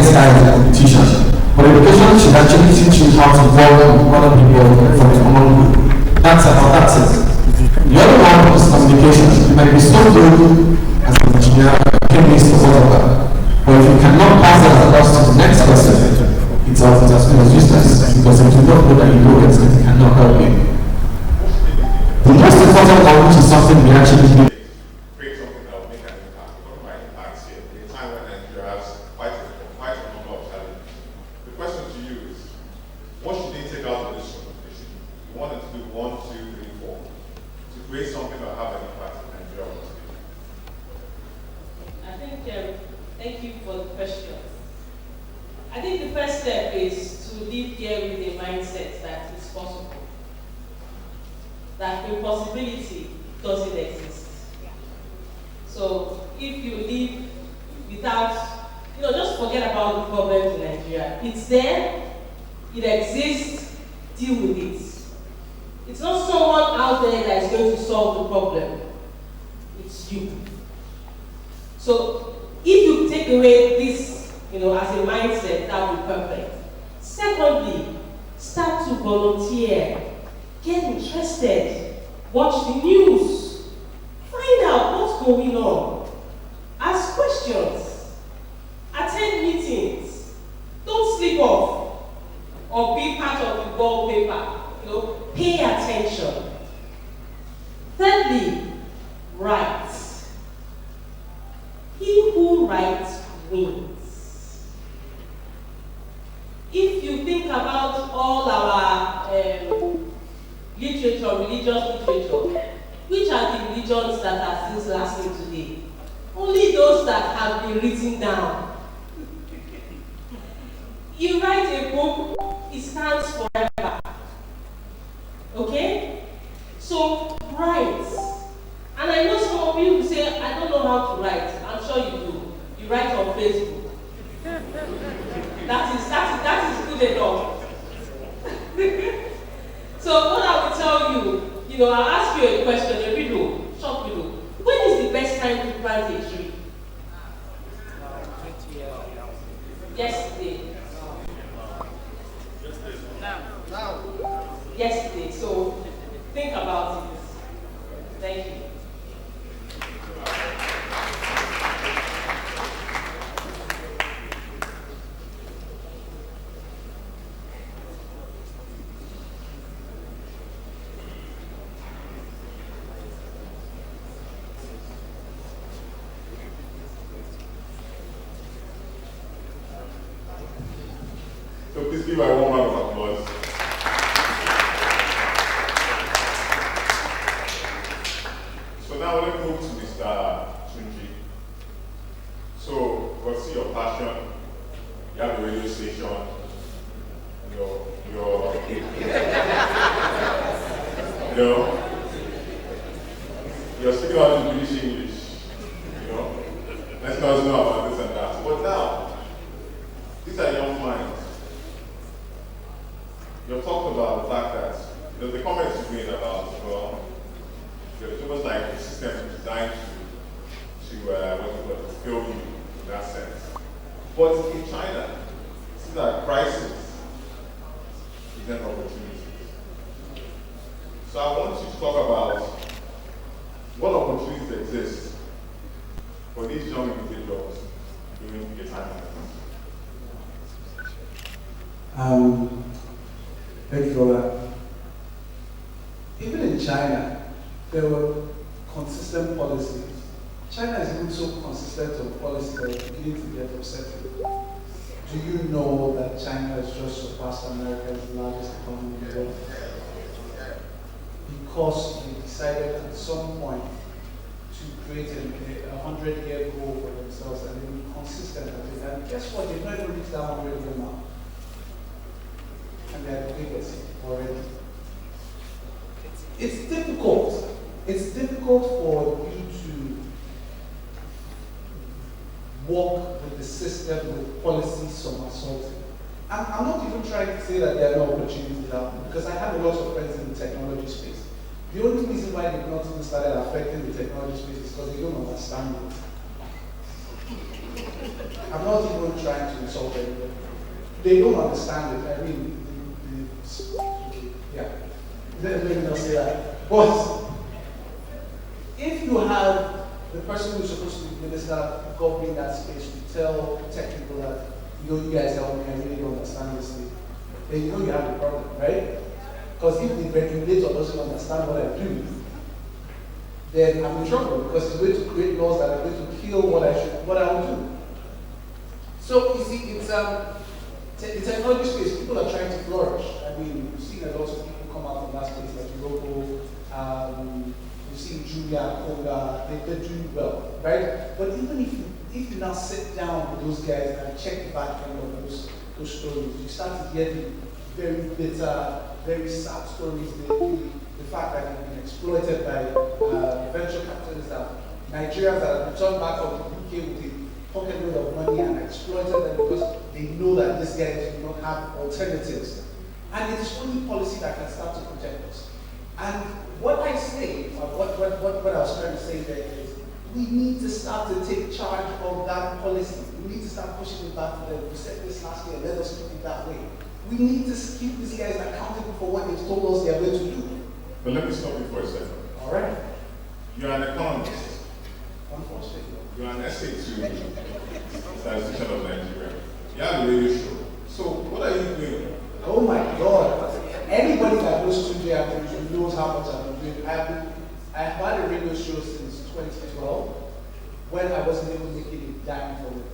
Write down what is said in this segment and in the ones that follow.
next guy is a competition. But education should actually teach you how to work with other people from a common group. That's it. The other one is communication. You might be so good as an engineer, chemist, or whatever. But if you cannot pass that across to the next person, it's useless. Because if you don't know that you know it, it cannot help you. The most important one, which is something we actually do. Create something that will make an impact. What are my impacts here? In a time when Nigeria has quite a number of challenges. The question to you is, what should they take out of this presentation? You want them to do 1, 2, 3, 4 to create something that will have an impact in Nigeria. I think, thank you for the question. I think the first step is to live here with a mindset that it's possible. That impossibility doesn't exist. So if you live without, just forget about the problems in Nigeria. It's there, it exists, deal with it. It's not someone out there that is going to solve the problem. It's you. So if you take away this, as a mindset, that would be perfect. Secondly, start to volunteer. Get interested. Watch the news. Find out what's going on. Ask questions. Attend meetings. Don't sleep off or be part of the wallpaper. Pay attention. Thirdly, write. He who writes wins. If you think about all our literature, religious literature, which are the religions that are still lasting today? Only those that have been written down. You write a book, it stands forever. Okay? So write. And I know some of you who say, I don't know how to write. I'm sure you do. You write on Facebook. That is good enough. So what I will tell you, I'll ask you a question, a riddle, short riddle. When is the best time to plant a tree? 20 years. Yesterday. Now. Yesterday. So think about it. Thank you. So please give a warm round of applause. So now let's move to Mr. Tunji. So we'll see your passion. You have a radio station. You're speaking out in British English. Let's not know about this and that. But now, these are young minds. You've talked about the fact that the comments you made about, it's almost like the system is designed to fulfill you in that sense. But in China, this is a crisis, present opportunities. So I want you to talk about what opportunities exist for these young individuals during a time like this. Thank you for that. Even in China, there were consistent policies. China is even so consistent on policy that it's beginning to get upsetting. Do you know that China has just surpassed America's largest economy in the world? Because they decided at some point to create a 100-year goal for themselves and they were consistent at it. And guess what? They've not even reached that 100 year mark. And they are the biggest already. It's difficult. It's difficult for you to work with the system with policies somersaulting. I'm not even trying to say that there are no opportunities out there, because I have a lot of friends in the technology space. The only reason why they've not even started affecting the technology space is because they don't understand it. I'm not even trying to insult anybody. They don't understand it. I mean, yeah. Let me not say that. But if you have the person who's supposed to be minister governing that space to tell tech people that, you guys help me, I really don't understand this thing, then you have a problem, right? Because if the regulator doesn't understand what I do, then I'm in trouble because it's going to create laws that are going to kill what I will do. So you see, it's the technology space, people are trying to flourish. I mean, you've seen a lot of people come out from that space, like Yoko, you've seen Julia, Koga, they're doing well, right? But even if you now sit down with those guys and check the back end of those stories, you start to hear the very bitter, very sad stories, the fact that they've been exploited by venture capitalists, that Nigerians that have returned back from the UK with a pocketload of money and exploited them because they know that these guys do not have alternatives. And it is only policy that can start to protect us. And what I say, or what I was trying to say there is, we need to start to take charge of that policy. We need to start pushing it back to them. We said this last year, let us keep it that way. We need to keep these guys accountable for what they've told us they are going to do. But let me stop you for a second. All right. You're an economist. Unfortunately. You're an essay to Statistician of Nigeria. You have a radio show. So what are you doing? Oh my God. Anybody that goes to JRP knows how much I've been doing. I've had a radio show since 2012 when I wasn't even making a dime from it.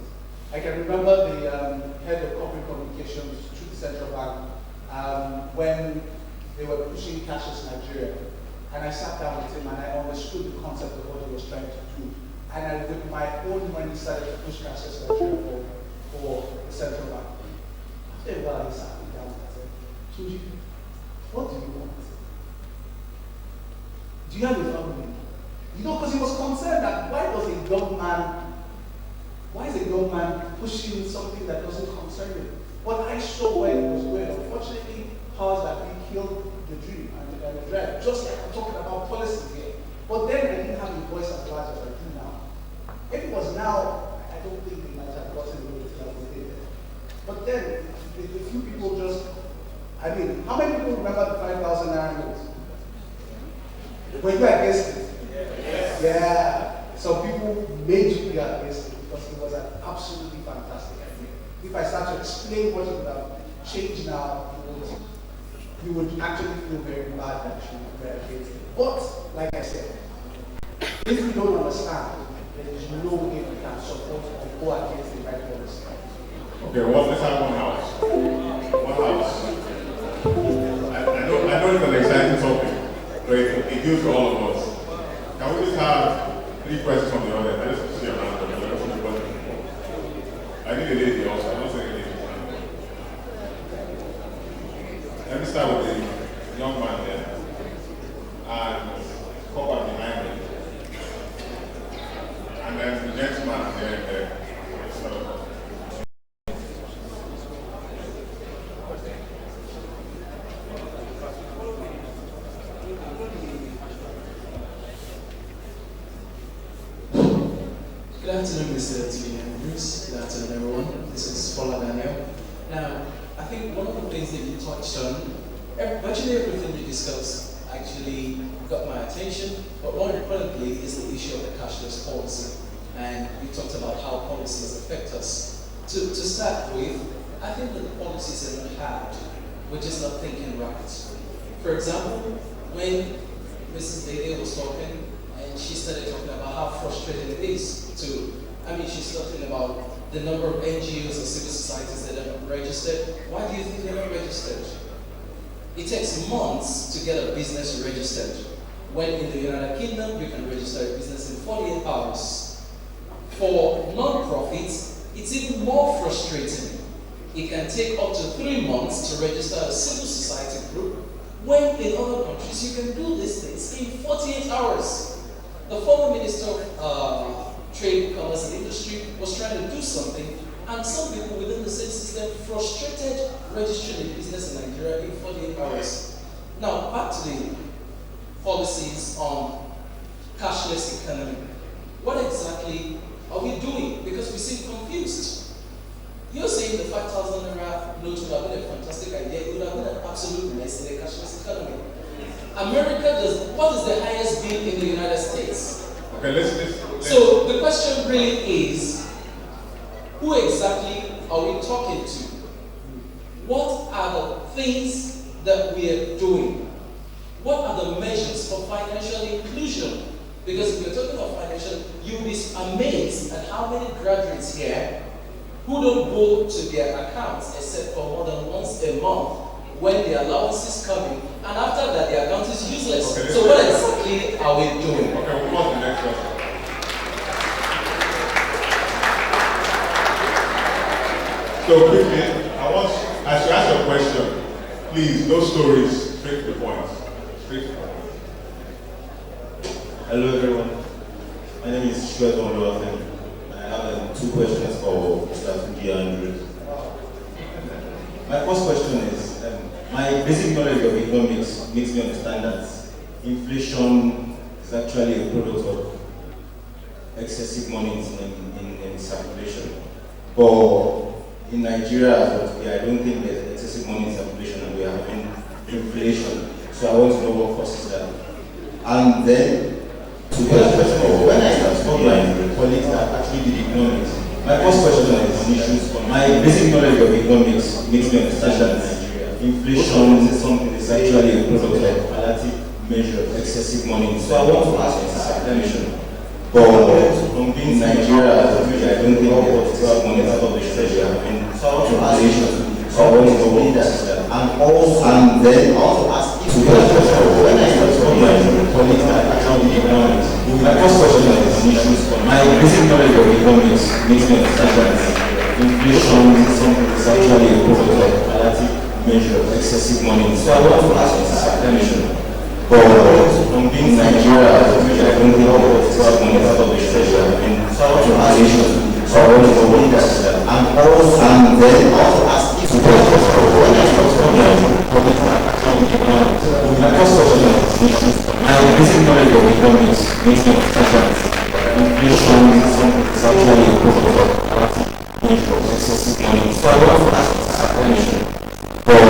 I can remember the head of corporate communications through the central bank when they were pushing cashless Nigeria. And I sat down with him and I understood the concept of what he was trying to do. And I, with my own money, started to push cashless Nigeria for the central bank. After a while, he sat me down and said, Tuji, what do you want? Do you have a family? You know, because he was concerned that why is a young man pushing something that doesn't concern him? But I saw where it was going. Unfortunately, powers that be killed the dream and the dread. Just like I'm talking about policy here. But then I didn't have a voice as large as I do now. If it was now, I don't think they might have gotten away with that they did. But then, a few people just, I mean, how many people remember the 5,000 naira note? Were you against it? Yes. Yeah. Some people made you be against it because it was an absolutely fantastic idea. If I start to explain what it would have changed now, you would actually feel very bad that you were against it. But, like I said, if you don't understand, there is no way you can support or go against the right policy. Okay, well, let's have one house. One house. I know it's an exciting topic, but it deals with all of us. Can we just have 3 questions from the audience? I just see a hand up. I need a lady also. I'm not saying a lady. Let me start with the young man there. And cover behind me. And then the gentleman there. Good afternoon, Mr. T. Bruce. Good afternoon, everyone. This is Paula Daniel. Now, I think one of the things that you touched on, virtually everything you discussed actually got my attention, but more importantly is the issue of the cashless policy. And you talked about how policies affect us. To start with, I think that the policies that we had, we're just not thinking right. For example, when Mrs. Dede was talking, and she started talking about how frustrating it is she's talking about the number of NGOs and civil societies that are not registered. Why do you think they're not registered? It takes months to get a business registered. When in the United Kingdom, you can register a business in 48 hours. For non-profits, it's even more frustrating. It can take up to 3 months to register a civil society group, when in other countries you can do these things in 48 hours. The former Minister of Trade, Commerce and Industry was trying to do something, and some people within the same system frustrated registering a business in Nigeria in 48 hours. Now, back to the policies on cashless economy. What exactly are we doing? Because we seem confused. You're saying the 5,000 naira note would have been a fantastic idea. It would have been an absolute mess in the cashless economy. What is the highest bill in the United States? Okay, let's. So the question really is, who exactly are we talking to? What are the things that we are doing? What are the measures for financial inclusion? Because if we're talking about financial, you'll be amazed at how many graduates here who don't go to their accounts except for more than once a month when the allowance is coming, and after that the account is useless. Okay, so what exactly are we doing? Okay, we'll move on to the next question. So quickly, as you ask your question, please, no stories, straight to the point. Straight to the point. Hello everyone, my name is Shweta Oluwafen. I have 2 questions for Mr. Fuji Andrews. My first question is, my basic knowledge of economics makes me understand that inflation is actually a product of excessive money in circulation. But in Nigeria, as of today, I don't think there's excessive money in circulation and we are having inflation. So I want to know what causes that. And then, to the other question is, when I start talking to colleagues that actually did economics, my first question is, my basic knowledge of economics makes me understand that inflation is something that's actually a product of palliative measure of excessive money. So I want to ask for supplementation. But from being in Nigeria, I don't think excessive money is what we should be having. So I want to ask you, so I want to know what that. And then I want to ask you, when I start talking to colleagues that actually economics, my first question is, my basic knowledge of economics makes me understand that inflation is something that's actually a product of palliative measure of excessive money. So I want to ask for supplementation. But from being in Nigeria, I don't think excessive money is what we should be having. So I want to ask you, so I want to know what that. And then I want to ask you, when I start talking my first question is, my basic knowledge of economics makes me understand that inflation is something that's actually a product of palliative measure of excessive money. So I want to ask for supplementation. But from being in Nigeria, I don't think excessive money is what we should be having. So I want to ask you, so I want to know what that. And then I want to ask you, my first question is, my basic knowledge of economics makes me understand that inflation is something that's actually a product of so I want to ask for supplementation. But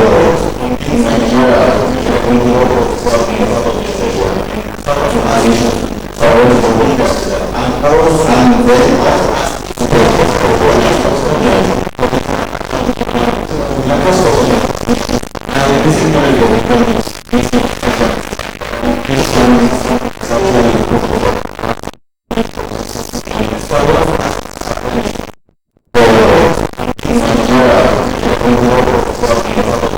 in Nigeria, I don't think excessive money is what we should be having. So I want to ask you, so I want to know what that. And then my first question is, my basic knowledge of economics makes me understand that inflation is something that's actually a product of so I want to ask for supplementation. But in Nigeria, I don't think excessive money is what we should be having. So I want to ask you, so I want to know what that. And then my first question is, my basic knowledge of economics makes me understand that inflation is something that's actually a product of so I want to ask for supplementation. But in Nigeria, I don't think excessive money is what we should be having.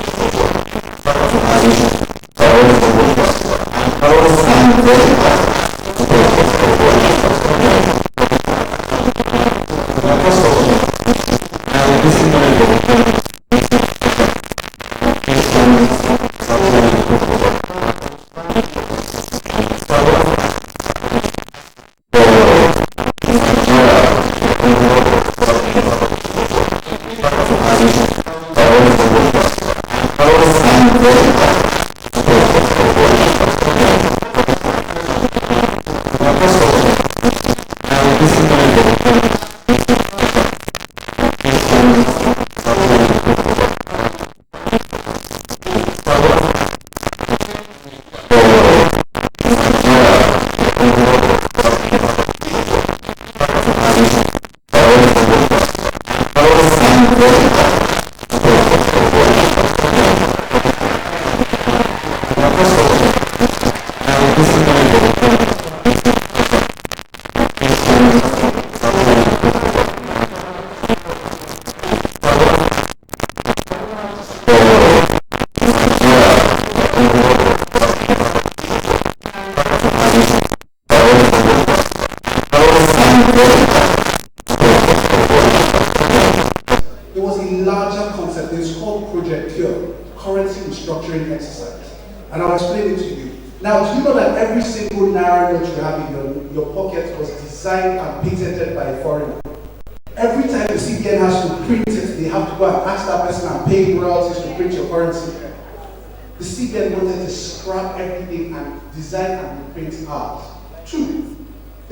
So I want to ask you, so I want to know what that. And then my first question is, my basic knowledge of economics makes me understand that inflation is something that's actually a product of so I want to ask for supplementation. But in Nigeria, I don't think excessive money is what we should be having. So I want to ask you, so I want to know what that. And then There was a larger concept, it's called Project Cure, currency restructuring exercise. And I'll explain it to you. Now, do you know that every single naira note you have in your pocket was designed and patented by a foreigner? Every time the CBN has to print it, they have to go and ask that person and pay royalties to print your currency. The CBN wanted to scrap everything and design and print art. 2,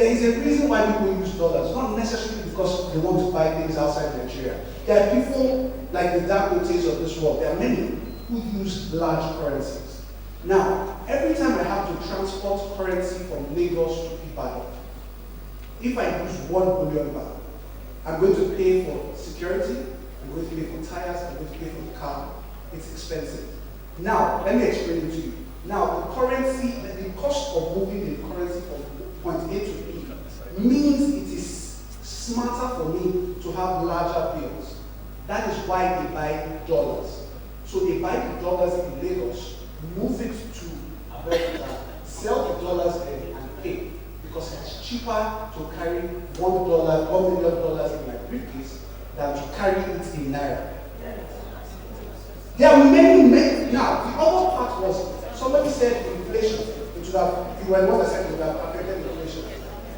There is a reason why people use dollars, not necessarily because they want to buy things outside Nigeria. There are people like the Dangotes of this world, there are many who use large currencies. Now, every time I have to transport currency from Lagos to Ibadan, if I use 1 billion baht, I'm going to pay for security, I'm going to pay for tires, I'm going to pay for the car. It's expensive. Now, let me explain it to you. Now, the currency, the cost of moving the currency from point A to B means it is smarter for me to have larger bills. That is why they buy dollars. So they buy the dollars in Lagos, move it to Abeokuta, sell the dollars there and pay. Because it's cheaper to carry $1 million in my briefcase than to carry it in Naira. There are many. Now, the other part was, somebody said inflation. It would have, you were the one that said it would have affected inflation.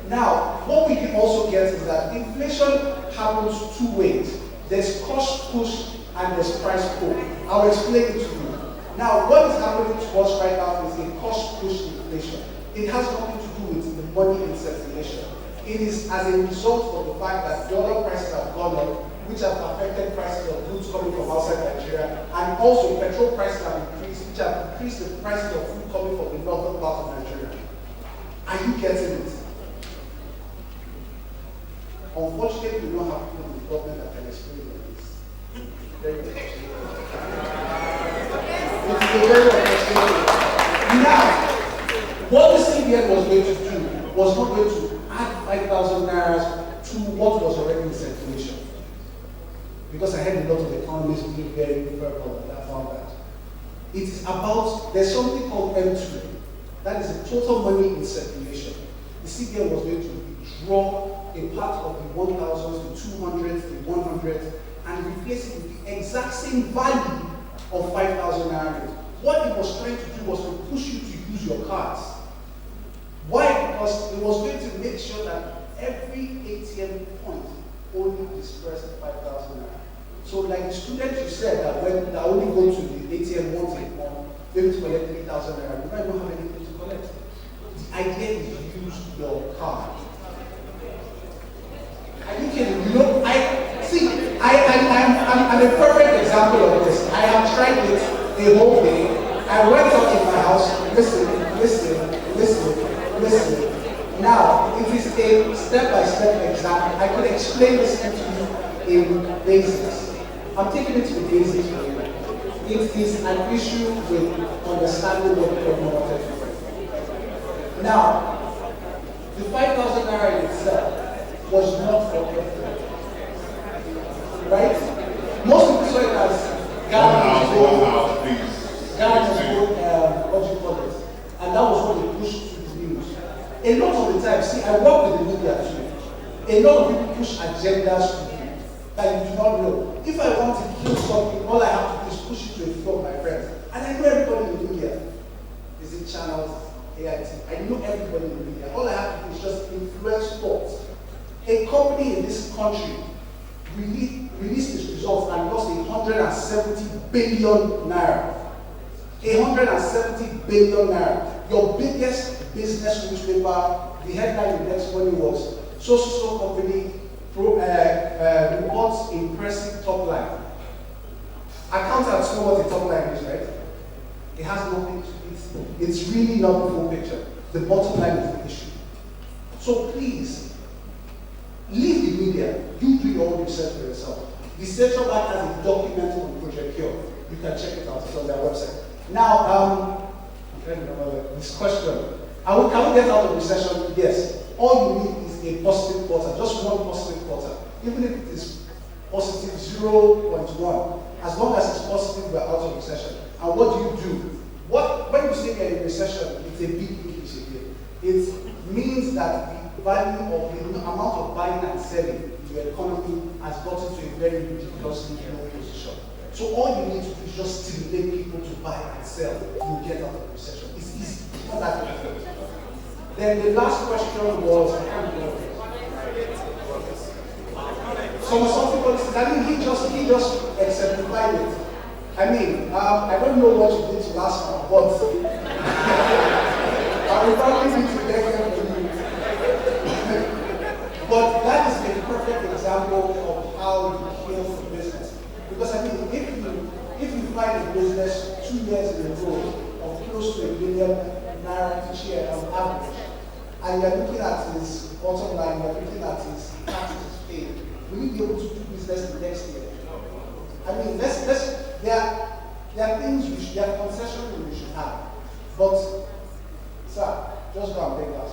Now, what we can also get is that inflation happens 2 ways. There's cost push and there's price pull. I'll explain it to you. Now, what is happening to us right now is a cost push inflation. It has nothing to do with the money in circulation. It is as a result of the fact that dollar prices have gone up, which have affected prices of goods coming from outside Nigeria, and also petrol prices have increased, which have increased the prices of food coming from the northern part of Nigeria. Are you getting it? Unfortunately, we don't have people in the government that can explain this. Very unfortunate. It is a very unfortunate. Now, what the CBN was going to do was not going to add 5,000 naira to what was already in circulation. Because I heard a lot of economists being very verbal about that. It is about, there's something called M2. That is the total money in circulation. The CBN was going to withdraw a part of the 1,000s, the 200s, the 100s, and replace it with the exact same value of 5,000 naira. What it was trying to do was to push you to use your cards. Why? Because it was going to make sure that every ATM point only dispersed 5,000 naira. So like the student you said that when they only go to the ATM once a month, they will collect 3,000 naira. You might not have anything to collect. The idea is to use your card. Are you kidding? You know, I'm a perfect example of this. I have tried it the whole day. I went up in my house, listen. Now, it is a step-by-step example. I could explain this to you in basics. I'm taking it to the basics for you. It is an issue with understanding what the government wanted to do. Now, the 5,000 naira itself was not for everything. Right? Most people saw it as Ghana's what do you call it? And that was what they pushed to the news. A lot of the time, see, I work with the media too. A lot of people push agendas to you that you do not know. If I want to kill something, all I have to do is push it to a few of my friends. And I know everybody in the media. Is it channels, AIT? I know everybody in the media. All I have to do is just influence thoughts. A company in this country released its results and lost 170 billion naira. 170 billion naira. Your biggest business newspaper, the headline the next morning was so company reports impressive top line. Accountants know what the top line is, right? It has nothing to do. It's really not the full picture. The bottom line is the issue. So please, leave the media. You do your own research for yourself. The Central Bank has a document on Project Cure. You can check it out. It's on their website. Now, I'm trying to remember this question. Can we get out of recession? Yes. All you need is a positive quarter, just one positive quarter. Even if it is positive 0.1, as long as it's positive, we're out of recession. And what do? When you say you're in recession, it's a big English again. It means that the value of the amount of buying and selling in the economy has gotten to a very ridiculously low position. So all you need to do is just stimulate people to buy and sell. You'll get out of recession. It's easy. It's not that difficult. Then the last question was, some policies. I mean, he just exemplified it. I mean, I don't know what you did last month, but I will probably need to beg them to you. and you're looking at his bottom line, you're looking at his taxes paid, will you be able to do business the next year? I mean, there are things there are concessions we should have. But, sir, just go and beg us.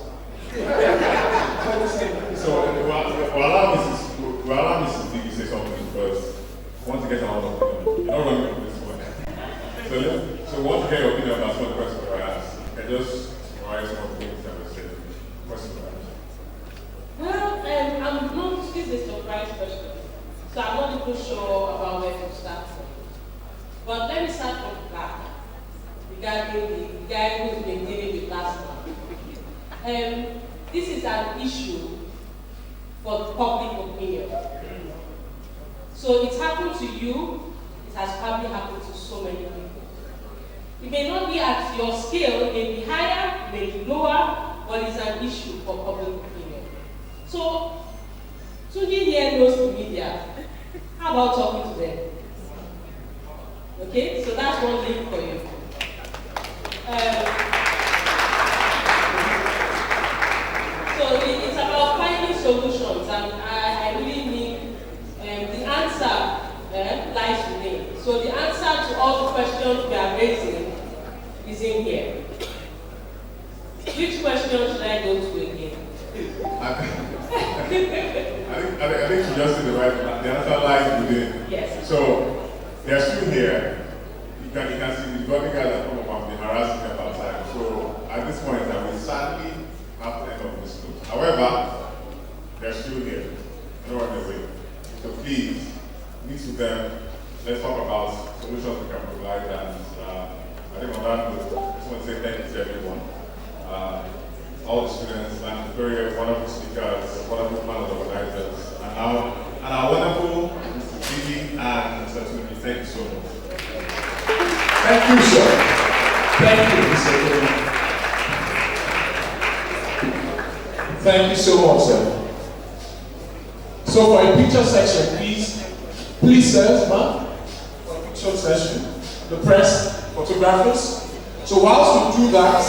So, allow Mrs. Diggy say something first. I want to get out of opinion. You're not running from this one. So, I want to get your opinion about some of the questions I asked. And just summarize some of the things that were said. Questions I asked. Well, I'm not, this is a surprise question. So I'm not even sure about where to start from. But let me start from the back, regarding the guy who's been dealing with last month. This is an issue for public opinion. So it happened to you, it has probably happened to so many people. It may not be at your scale, it may be higher, it may be lower, but it's an issue for public opinion. So, Tunji here knows the media. How about talking to them? Okay, so that's one link for you. So it's about finding solutions, and I really need the answer lies within. So the answer to all the questions we are raising is in here. Which question should I go to again? I think you just said the right one. The answer lies within. Yes. So they're still here. You can see the body guys that come up and be harassing them outside. So at this point, we sadly have to end of this note. However, they're still here. They're not on their way. So please, meet with them. Let's talk about solutions we can provide. And I think on that note, I just want to say thank you to everyone. All the students and very wonderful speakers, wonderful panel organizers, and our wonderful Mr. Gigi and Mr. Tunji. Thank you so much. Thank you, sir. Thank you, Mr. Tony. Thank you so much, sir. So for a picture section, please, sir, ma'am, for a picture session, the press, photographers. So whilst we do that,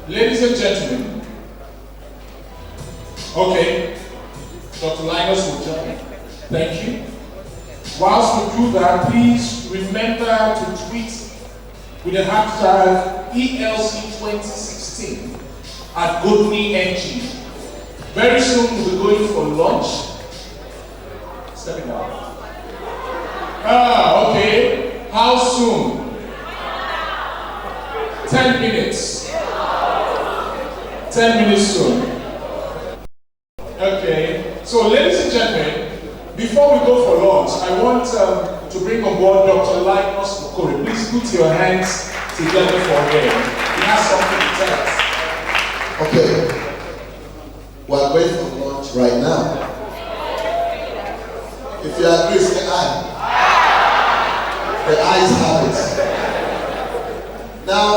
ladies and gentlemen, okay, Dr. Linus will join. Thank you. Whilst we do that, please remember to tweet with the hashtag ELC2016 at GoodMeNG. Very soon we'll be going for lunch. Stepping out. Okay. How soon? 10 minutes. 10 minutes soon. Okay. So, ladies and gentlemen, before we go for lunch, I want to bring on board Dr. Linus Okore. Please put your hands together for him. He has something to tell us. Okay. We're going for lunch right now. If you agree, say aye. The ayes have it. Now,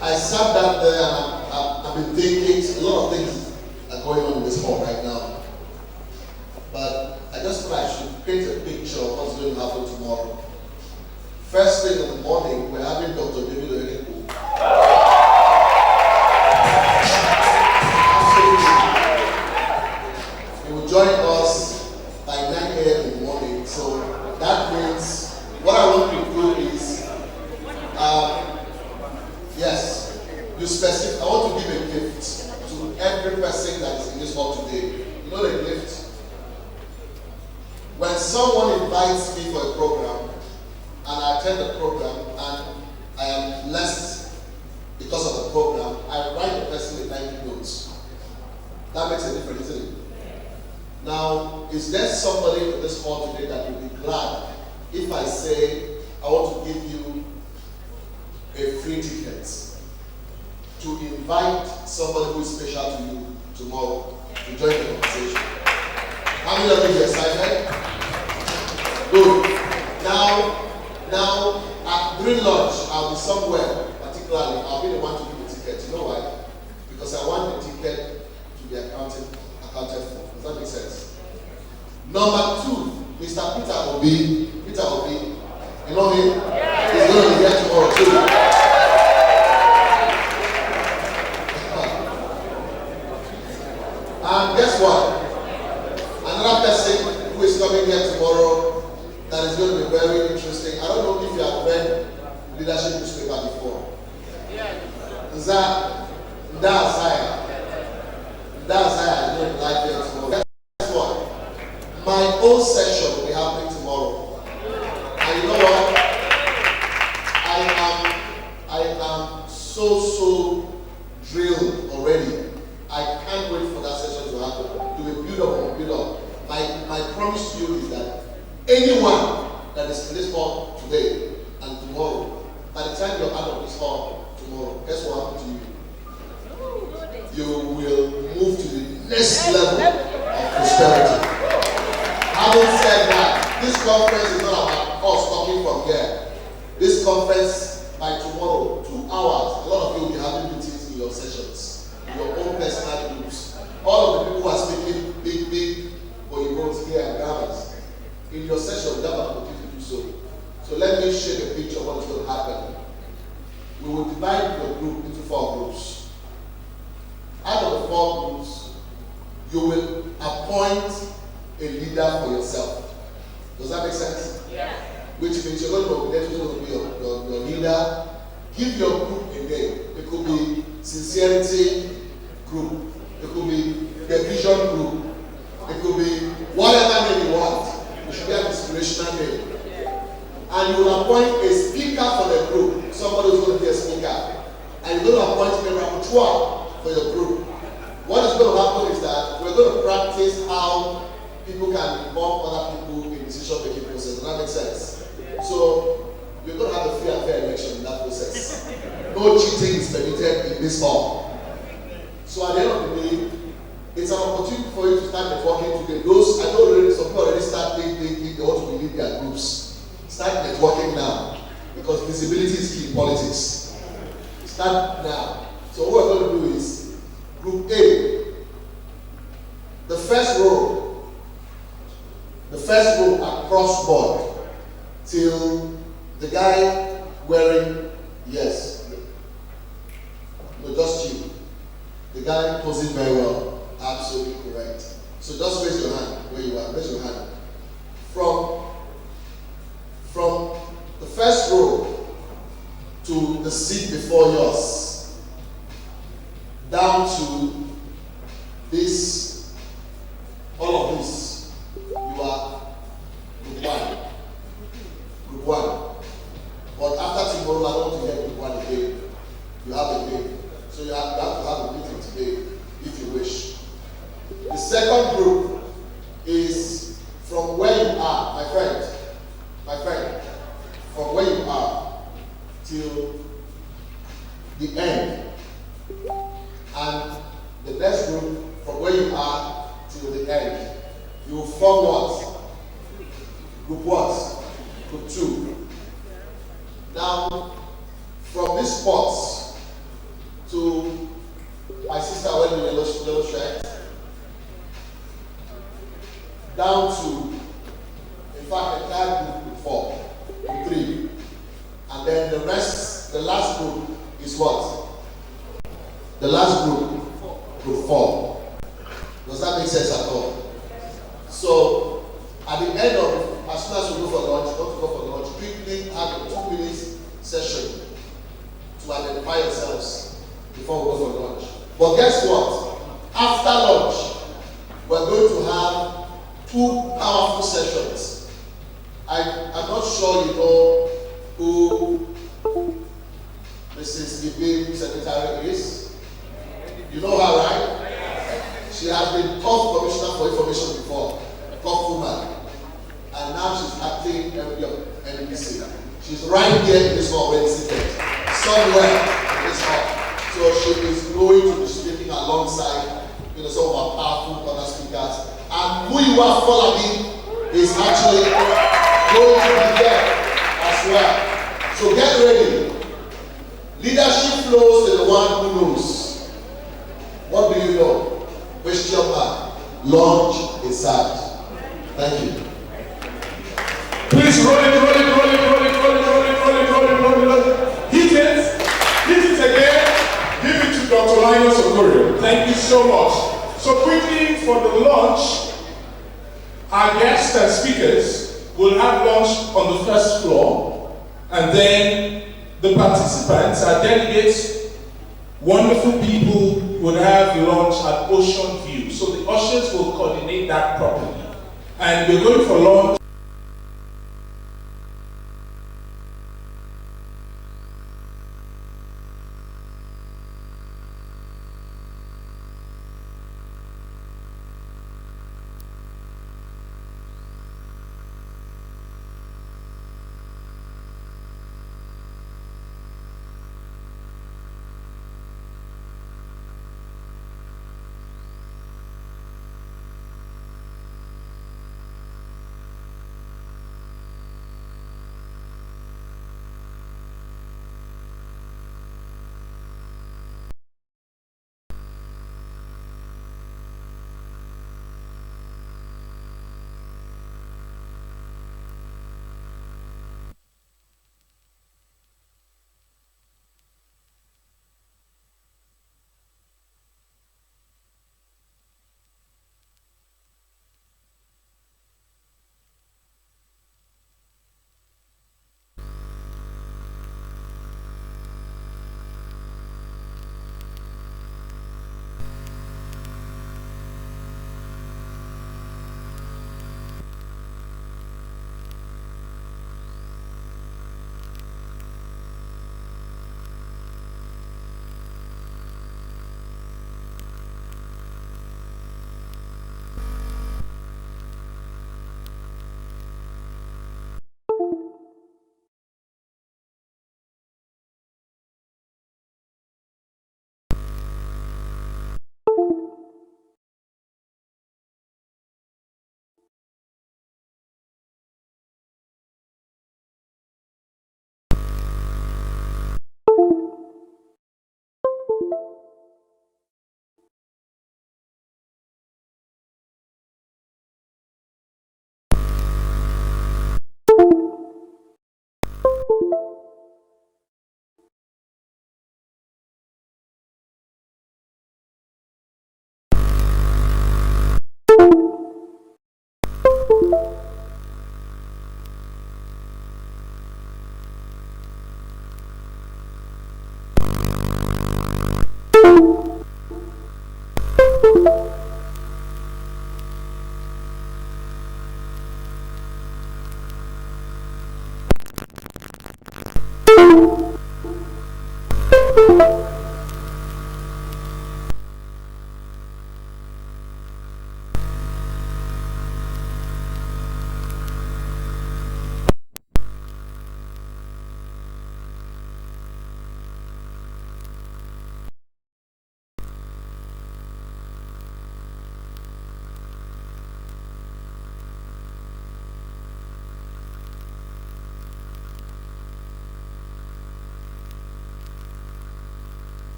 I sat down there and I've been thinking, a lot of things are going on in this hall right now. But I just thought I should paint a picture of what's going to happen tomorrow. First thing in the morning, we're having Dr. David Oyedepo. He will join us by 9 a.m. in the morning. So that means what I want to do is, yes, you specific. I want to give a gift to every person that is in this hall today. You know the gift? When someone invites me for a program and I attend the program and I am blessed because of the program, I write the person a thank you note. That makes a difference, isn't it? Now, is there somebody in this hall today that will be glad if I say I want to give you a free ticket to invite somebody who is special to you tomorrow to join the conversation? How many of you are excited? Good. Now, during lunch, I'll be somewhere, particularly, I'll be the one to give the ticket. You know why? Because I want the ticket to be accounted for. Does that make sense? Number 2, Mr. Peter Obi. You know him? He's going to be here tomorrow too. And guess what? Another person who is coming here tomorrow that is going to be very interesting. I don't know if you have read leadership newspaper before. Is that Isaiah? That Isaiah is going to like here tomorrow. Guess what? My own session will be happening tomorrow. And you know what? I am so drilled already. I can't wait for that session to happen. To be build up. My promise to you is that anyone that is in this hall today and tomorrow, by the time you're out of this hall tomorrow, guess what happened to you? You will move to the next level of prosperity. Having said that, this conference is not about us talking from here. This conference, by tomorrow, 2 hours, a lot of you will be having meetings in your sessions, your own personal groups. All of the people who are speaking big, or you go here and grammars, in your session, you have an opportunity to do so. So let me share a picture of what is going to happen. We will divide your group into 4 groups. Out of the 4 groups, you will appoint a leader for yourself. Does that make sense? Yeah. Which means you're going to be your leader. Give your group a name. It could be sincerity group. It could be the vision group. It could be whatever name you want. It should be an inspirational name. And you will appoint a speaker for the group. Somebody who's going to be a speaker. And you're going to appoint a rapporteur for your group. What is going to happen is that we're going to practice how people can involve other people in decision-making process. Does that make sense? So we're going to have a free and fair election in that process. No cheating is permitted in this hall. So at the end of the day, it's an opportunity for you to start networking today. Those I know already, some people already start thinking they want to lead their groups. Start networking now, because visibility is key in politics. Start now. So what we're going to do is Group A. The first row across board till the guy wearing yes. No, just you. The guy posing very well. Absolutely correct. So just raise your hand where you are. Raise your hand. From the first row to the seat before yours, down to this, all of this, you are group 1. Group 1. But after tomorrow, I don't want to hear group 1 again. You have a name. So you have to have a meeting today if you wish. The second group is from where you are, my friend, from where you are till the end. And the next group from where you are till the end. You will form what? Group what? Group 2. Now, from this spot to my sister wearing the yellow shirt, down to, in fact, the third group 4, 3. And then the last group is what? The last group 4. Does that make sense at all? So, at the end of, as soon as we go for lunch, don't go for lunch, quickly have a 2 minutes session to identify yourselves before we go for lunch. But guess what? After lunch, we're going to have 2 powerful sessions. I'm not sure you know who Mrs. Ibim Secretary is. You know her, right? She has been top commissioner for information before, top woman. And now she's acting MD of NBC. She's right here in this hall already seated, somewhere in this hall. So she is going to be speaking alongside some of our powerful other speakers. And who you are following is actually going to be there as well. So get ready. Leadership flows to the one who knows. What do you know? Question mark. Launch is sad. Thank you. Please roll it. Hit it again. Give it to Dr. Linus Okorie. Thank you so much. So quickly for the launch, our guests and speakers will have lunch on the first floor, and then the participants, our delegates, wonderful people, would have lunch at Ocean View. So the ushers will coordinate that properly. And we're going for lunch.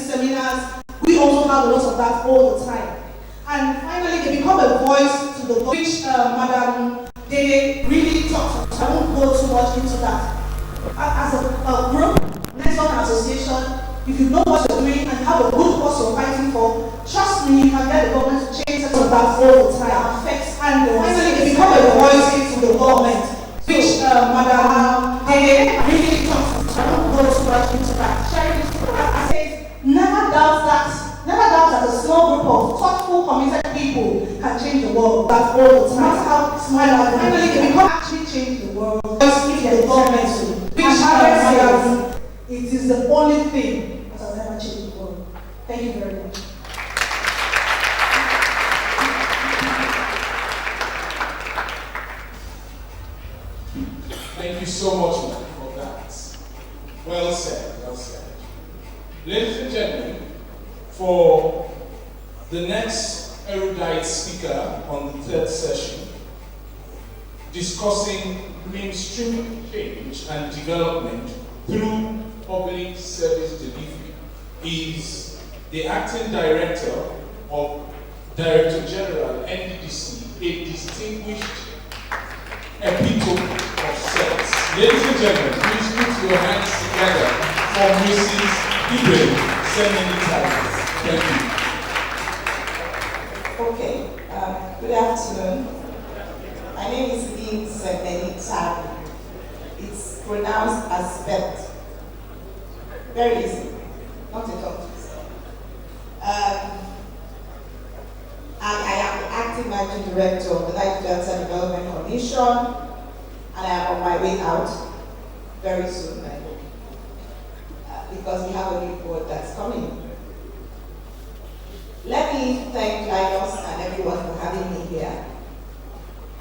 Seminars, we also have a lot of that all the time. And finally, they become a voice to the voice, which Madam Dede really talked about. I won't go too much into that. As a group, network association, if you know what you're doing and have a good cause you're fighting for, trust me, you can get the government to change some of that all the time. And finally, they become a voice to the government, which Madam Dede really talked about. I won't go too much into that. I say, never doubt that a small group of thoughtful, committed people can change the world. That's all the time. That's how small and finally they become actually change the world. Just if the government, which it is the only thing that has ever changed the world. Thank you very much. Thank you so much, man, for that. Well said, well said. Ladies and gentlemen, for the next erudite speaker on the third session, discussing mainstream change and development through public service delivery, is the acting director of Director General, NDDC, a distinguished epitome of sense. Ladies and gentlemen, please put your hands together for Mrs. Ibrahim Semenitaris. Thank you. Okay, good afternoon. My name is Lynn Semenitaris. It's pronounced as Spelt. Very easy, not a tongue twister. And I am the acting managing director of the Niger Delta Development Commission, and I am on my way out very soon, I hope, because we have a new board that's coming. Let me thank Linus and everyone for having me here,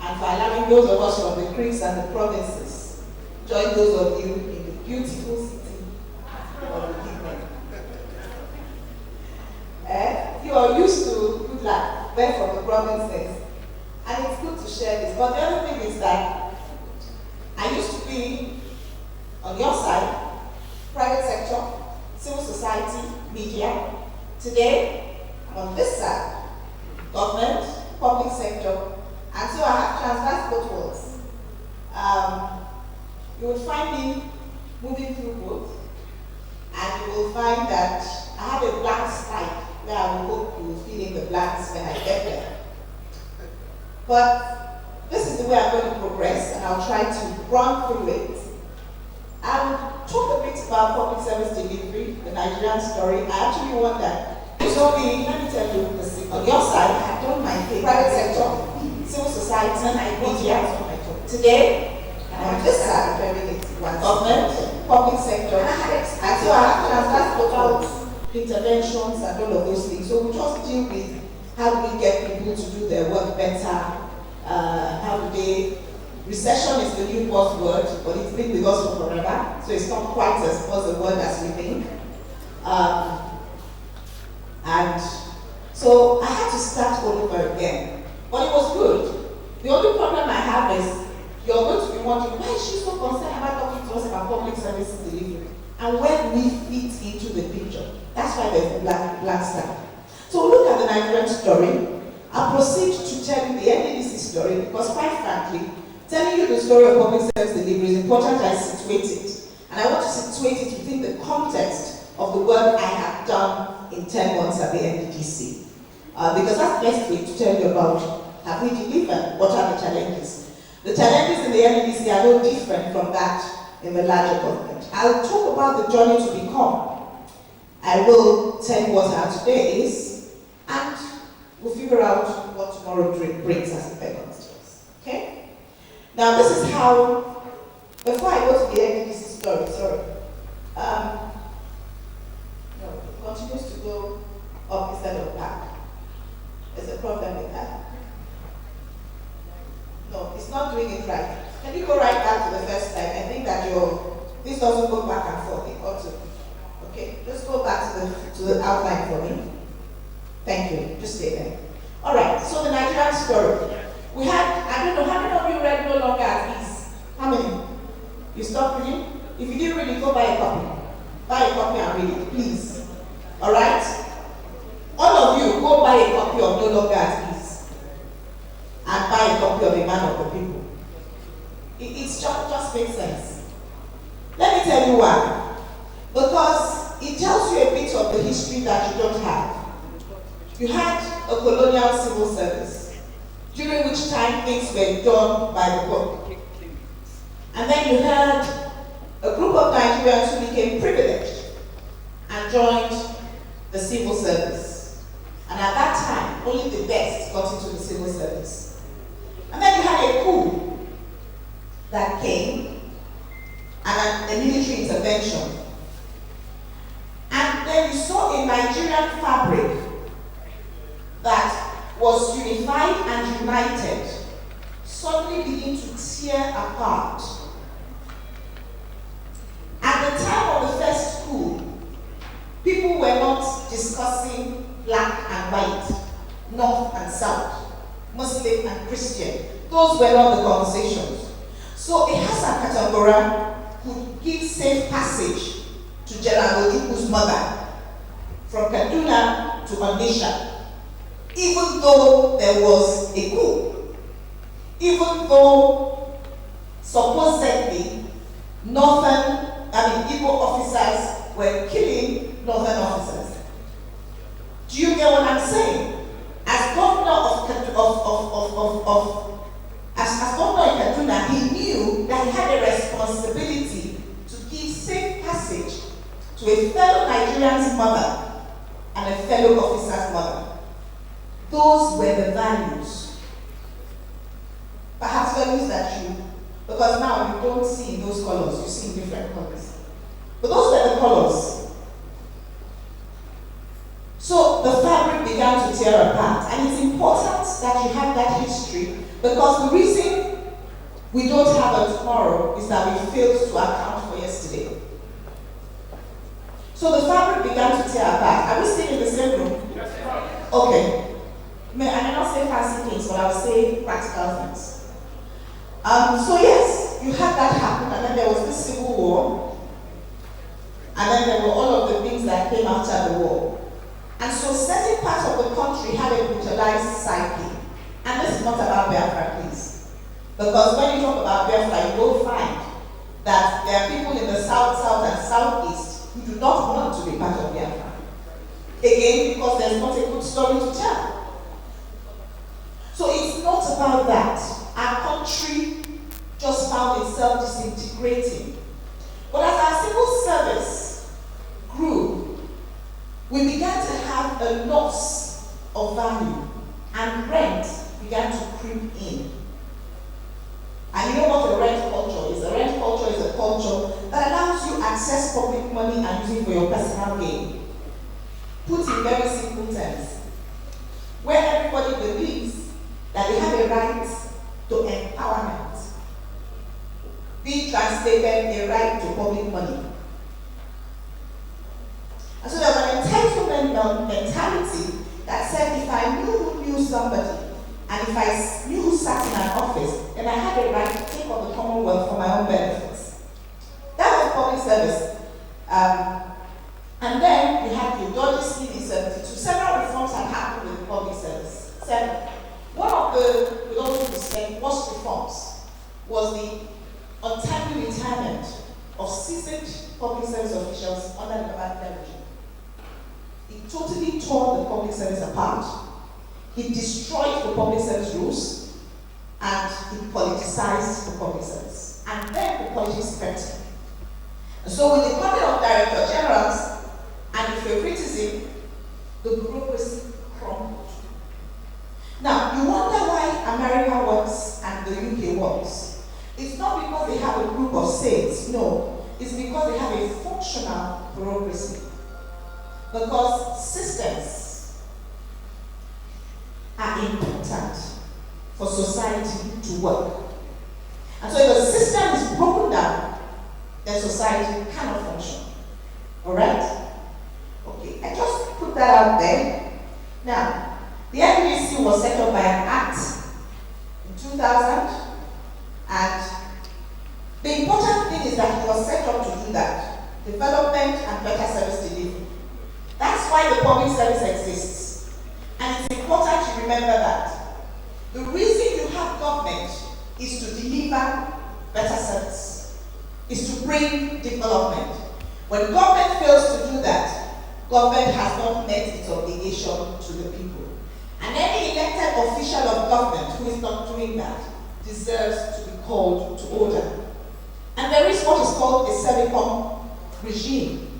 and for allowing those of us from the creeks and the provinces join those of you in the beautiful city of the people. You are used to good luck, we're from the provinces, and it's good to share this. But the other thing is that I used to be on your side, private sector, civil society, media. Today, I'm on this side, government, public sector, and so I have transversed both worlds. You will find me moving through both, and you will find that I have a blank slide where I will hope you will fill in the blanks when I get there. But this is the way I'm going to progress, and I'll try to run through it. I will talk a bit about public service delivery, the Nigerian story. I actually want that. So let me tell you, on your side, I've done my thing. Private sector, civil society, media. Today, on this side, government, public sector, and so I have transversed interventions and all of those things. So we just deal with how do we get people to do their work better, how do they, recession is the new buzzword, but it's been with us for forever, so it's not quite as buzzword as we think. And so I had to start all over again, but it was good. The only problem I have is, you're going to be wondering, why is she so concerned about talking to us about public service delivery? And where we fit into the picture. That's why there's a black star. So look at the Nigerian story. I'll proceed to tell you the NDDC story because quite frankly, telling you the story of public service delivery is important I situate it. And I want to situate it within the context of the work I have done in 10 months at the NDDC. Because that's the best way to tell you about have we delivered, what are the challenges. The challenges in the NDDC are no different from that in the larger government. I'll talk about the journey to become. I will tell you what our today is, and we'll figure out what tomorrow brings as it beckons to us. Okay? Now, this is how, before I go to the NDDC story, no, it continues to go up instead of back. There's a problem with that. No, it's not doing it right. Can you go right back to the first slide? I think that this doesn't go back and forth. It ought to. Okay, just go back to the outline for me. Thank you. Just stay there. All right. So the Nigerian story. We had, I don't know, how many of you read No Longer at Ease? How many? You stopped reading? If you didn't read it, go buy a copy. Buy a copy and read it, please. All right. All of you, go buy a copy of No Longer at Ease, and buy a copy of A Man of the People. It just makes sense. Let me tell you why. Because it tells you a bit of the history that you don't have. You had a colonial civil service, during which time things were done by the book. And then you had a group of Nigerians who became privileged and joined the civil service. And at that time, only the best got into the civil service. And then you had a coup that came, and a military intervention. And then you saw a Nigerian fabric that was unified and united suddenly begin to tear apart. At the time of the first coup, people were not discussing black and white, north and south, Muslim and Christian. Those were not the conversations. So Hassan Katangora could give safe passage to General Ojukwu's mother from Kaduna to Onitsha, even though there was a coup, even though supposedly Igbo officers were killing Northern officers. Do you get what I'm saying? As governor as governor of Kaduna, he knew that he had a responsibility to give safe passage to a fellow Nigerian's mother and a fellow officer's mother. Those were the values. Perhaps values that because now you don't see in those colors, you see in different colors. But those were the colors. So the fabric began to tear apart, and it's important that you have that history, because the reason we don't have a tomorrow is that we failed to account for yesterday. So the fabric began to tear apart. Are we still in the same room? Yes. Okay. I may not say fancy things, but I will say practical things. So yes, you had that happen, and then there was this civil war, and then there were all of the things that came after the war. And so certain parts of the country had a brutalized psyche. And this is not about Biafra, please. Because when you talk about Biafra, you will find that there are people in the south, and southeast who do not want to be part of Biafra. Again, because there's not a good story to tell. So it's not about that. Our country just found itself disintegrating. But as our civil service grew, we began to have a loss of value, and rent began to creep in. And you know what a rent culture is? A rent culture is a culture that allows you access public money and use it for your personal gain. Put in very simple terms, where everybody believes that they have a right to empowerment, be translated a right to public money. And so there was an entitlement mentality that said if I knew who knew somebody, and if I knew who sat in an office, then I had a right to take on the Commonwealth for my own benefits. That was public service. And then we had the Dodgy scheme in 72. Several reforms had happened with the public service. One of the, with all due respect, worst reforms was the untimely retirement of seasoned public service officials under the Babangida regime. He totally tore the public service apart. He destroyed the public service rules, and he politicized the public service. And then the politics crept in. And so with the coming of director generals and the favoritism, the bureaucracy crumbled. Now, you wonder why America works and the UK works. It's not because they have a group of saints, no. It's because they have a functional bureaucracy. Because systems are important for society to work. And so if a system is broken down, then society cannot function. Alright? Okay, I just put that out there. Now, the NBC was set up by an act in 2000, and the important thing is that it was set up to do that. Development and better service delivery. That's why the public service exists. And it's important to remember that. The reason you have government is to deliver better service, is to bring development. When government fails to do that, government has not met its obligation to the people. And any elected official of government who is not doing that deserves to be called to order. And there is what is called a Sericom regime.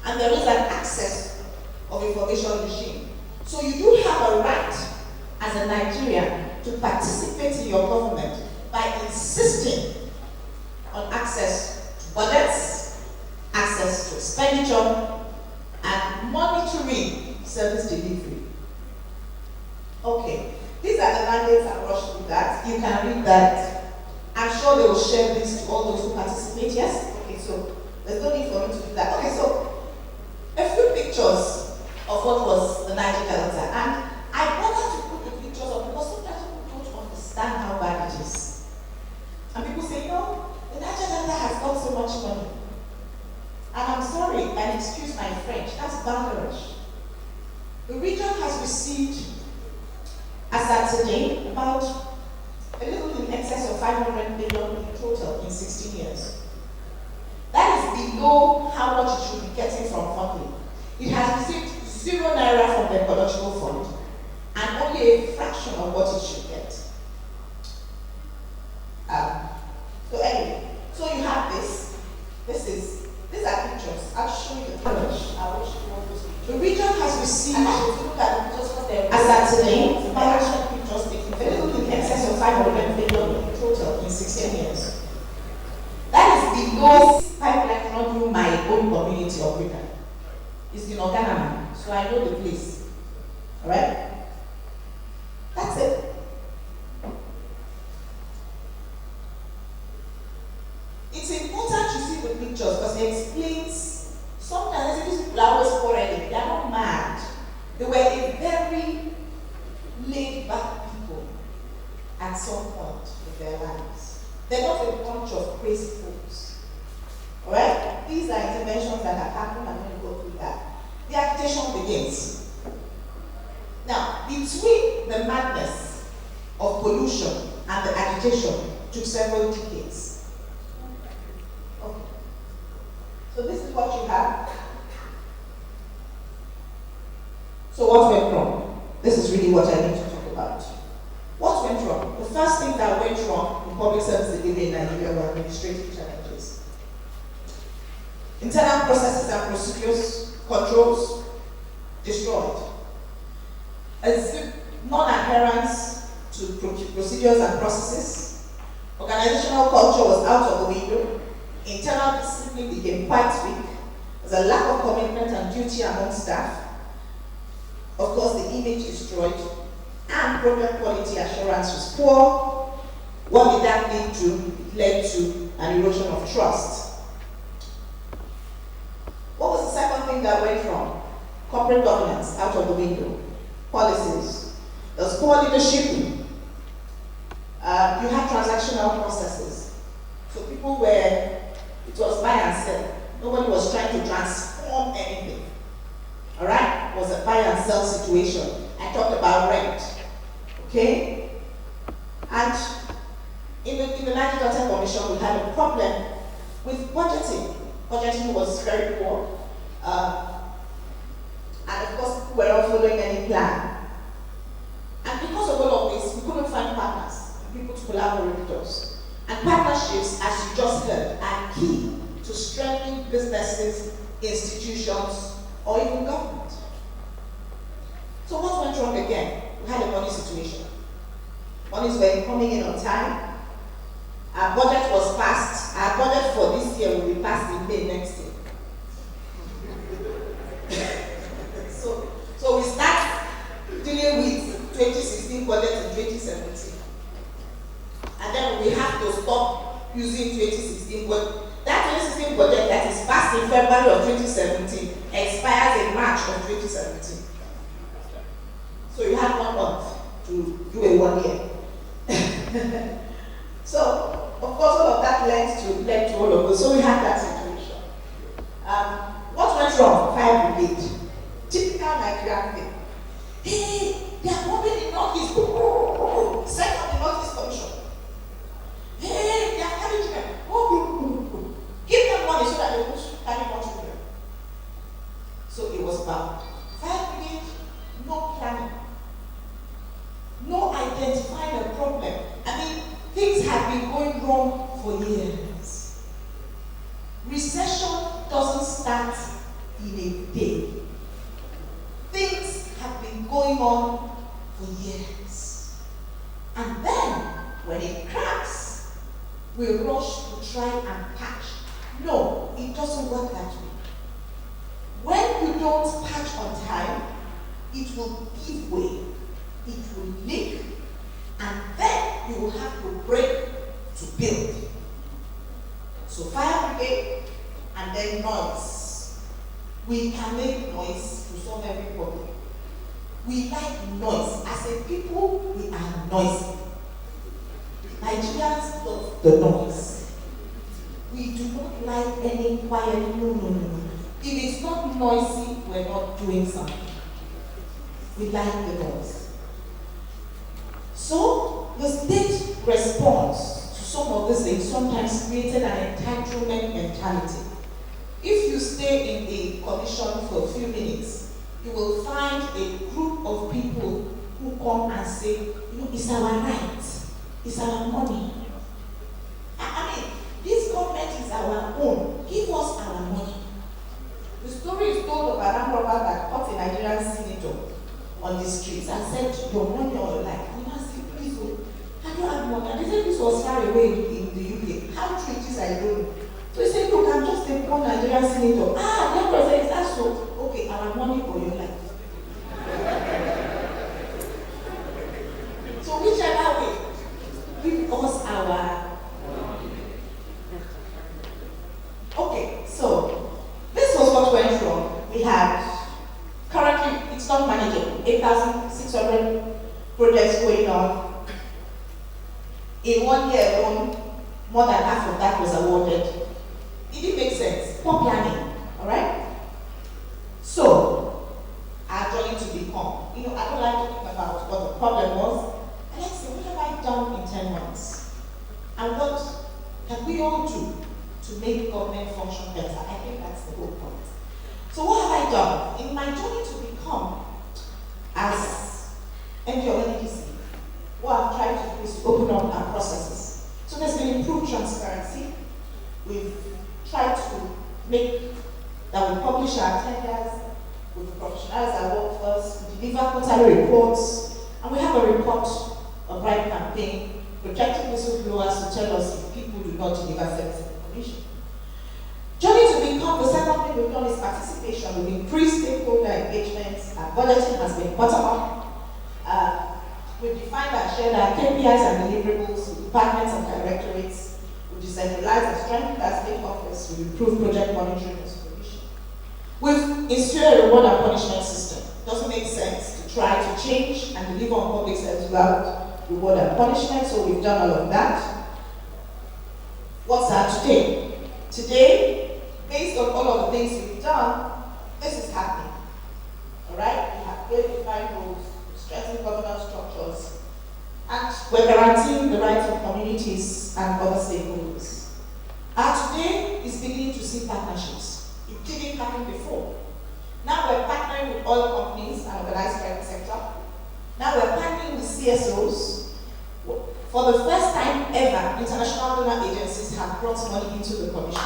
And there is an access of information regime. So you do have a right as a Nigerian to participate in your government by insisting on access to budgets, access to expenditure, and monitoring service delivery. Okay, these are the mandates. I'll rush through that. You can read that. I'm sure they will share this to all those who participate. Yes? Okay, so there's no need for me to do that. Okay, so a few pictures of what was the Niger Delta. And I wanted to put the pictures up because sometimes people don't understand how bad it is. And people say, no, the Niger Delta has got so much money. And I'm sorry, and excuse my French, that's bandage. The region has received, as at today, about a little in excess of 500 billion in total in 16 years. That is below how much it should be getting from funding. It has received 0 naira from the ecological fund and only a fraction of what it should get. So anyway, so you have this. These are pictures. I'll show you the pictures. The region has received, look at the pictures because they're as at today, about pictures taken a little in excess of 500 billion in total in 16 years. That is below pipeline not through my own community of Britain. It's in Oganama, so I know the place. Alright? That's it. It's important to see the pictures because it explains sometimes these people are always quarreling. They are not mad. They were a very laid back people at some point in their lives. They're not a bunch of crazy folks. Alright? These are interventions that have happened. I'm going to go through that. The agitation begins. Now, between the madness of pollution and the agitation took several decades. Okay. So this is what you have. So what went wrong? This is really what I need to talk about. What went wrong? The first thing that went wrong in public service delivery in Nigeria were administrative challenges. Internal processes and procedures, controls, destroyed. Non-adherence to procedures and processes. Organizational culture was out of the window. Internal discipline became quite weak. There's a lack of commitment and duty among staff. Of course, the image destroyed. And program quality assurance was poor. What did that lead to? It led to an erosion of trust. What was the second thing that went wrong? Corporate governance out of the window. Policies. There was poor leadership. You had transactional processes. So people were, it was buy and sell. Nobody was trying to transform anything. Alright? It was a buy and sell situation. I talked about rent. Okay? And in the Nigeria Data Commission, we had a problem with budgeting. Budgeting was very poor. And of course, people were not following any plan. And because of all of this, we couldn't find partners, people to collaborate with us. And partnerships, as you just heard, are key to strengthening businesses, institutions, or even government. So what went wrong again? We had a money situation. Monies were coming in on time. Our budget was passed. Our budget for this year will be passed in May next year. So we start dealing with 2016 budget in 2017. And then we have to stop using 2016 budget. That 2016 budget that is passed in February of 2017 expires in March of 2017. So you have 1 month to do a 1 year. So, of course, all of that led to all of us. So we had that situation. What went wrong? Fire brigade. Typical Nigerian thing. Hey, they are moving in Northeast. Send on the Northeast Commission. Hey, they are carrying them. Give them money so that they will carry more children. So it was about fire brigade, no planning, no identifying a problem. I mean, things have been going wrong for years. Recession doesn't start in a day. Things have been going on for years. And then, when it cracks, we rush to try and patch. No, it doesn't work that way. When you don't patch on time, it will give way, it will leak, and then you will have to break to build. So fire brigade and then noise. We can make noise to solve every problem. We like noise. As a people, we are noisy. Nigerians love the noise. We do not like any quiet. No. If it's not noisy, we're not doing something. we like the noise. So the state response to some of these things sometimes created an entitlement mentality. If you stay in a commission for a few minutes, you will find a group of people who come and say, it's our right, it's our money. I mean, this government is our own. Give us our money. The story is told of an armed robber that caught a Nigerian senator on the streets and said, your money or your life. And he said, please, I don't have money. And they said this was far away in the UK. How true it is, I don't know. So he said, look, I'm just a poor Nigerian senator. The emperor said, is that so? Okay, our money or your life. So whichever way, give us our. Okay, so this was what went wrong. We had, currently, it's not manageable, 8,600 projects going on. In 1 year alone, more than half of that was awarded. It didn't make sense. Poor planning, all right? So, our journey to become. I don't like talking about what the problem was. And let's say, what have I done in 10 months? And what can we all do to make government function better? I think that's the whole point. So what have I done? In my journey to become, as MD of NDC, what I've tried to do is to open up our processes. So there's been improved transparency. We've tried to make that we publish our tenders, we've professionalized our workforce, we deliver quarterly reports, and we have a report, a bribe campaign, projecting whistleblowers to tell us if people do not deliver service information. Journey to become, the second thing we've done is participation. We've increased stakeholder engagements, our budgeting has been bottom-up. We've defined and shared our KPIs and deliverables with departments and directorates. We've decentralized and strengthened our state office. We've improved project monitoring and supervision. We've instituted a reward and punishment system. It doesn't make sense to try to change and deliver on public service without reward and punishment, so we've done all of that. What's that today? Today, based on all of the things we've done, this is happening. All right? We have clearly defined roles, strengthened governance structures, and we're guaranteeing the rights of communities and other stakeholders. Today is beginning to see partnerships. It didn't happen before. Now we're partnering with oil companies and organized private sector. Now we're partnering with CSOs. For the first time ever, international donor agencies have brought money into the commission.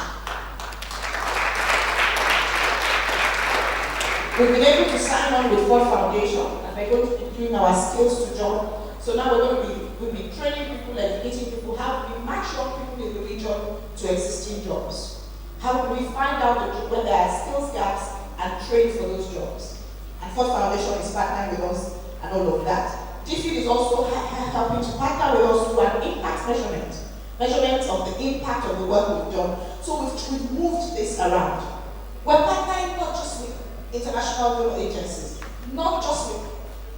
We've been able to sign on with Ford Foundation, and we're going to be doing our skills to job. So now we'll be training people, educating people, how do we match young people in the region to existing jobs? How do we find out where there are skills gaps and train for those jobs? And Ford Foundation is partnering with us and all of that. DFID is also helping to partner with us through an impact measurement of the impact of the work we've done. So we've moved this around. We're partnering not just with international donor agencies, not just with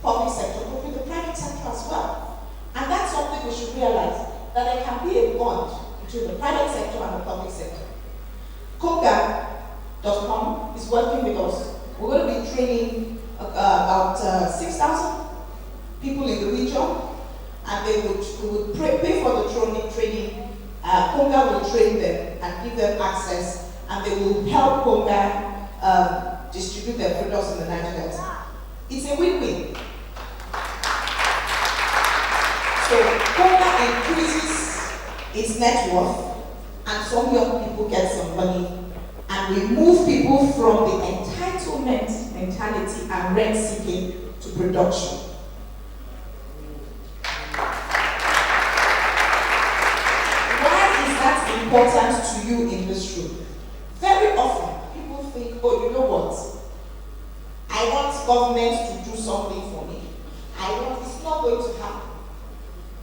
public sector, but with the private sector as well. And that's something we should realize, that there can be a bond between the private sector and the public sector. Konga.com is working with us. We're going to be training about 6,000 people in the region, and we would pay for the training. Konga will train them and give them access, and they will help Konga distribute their products in the Niger Delta. It's a win-win. So Konga increases its net worth, and some young people get some money, and we move people from the entitlement mentality and rent seeking to production. Important to you in this room. Very often, people think, oh, you know what? I want government to do something for me. It's not going to happen.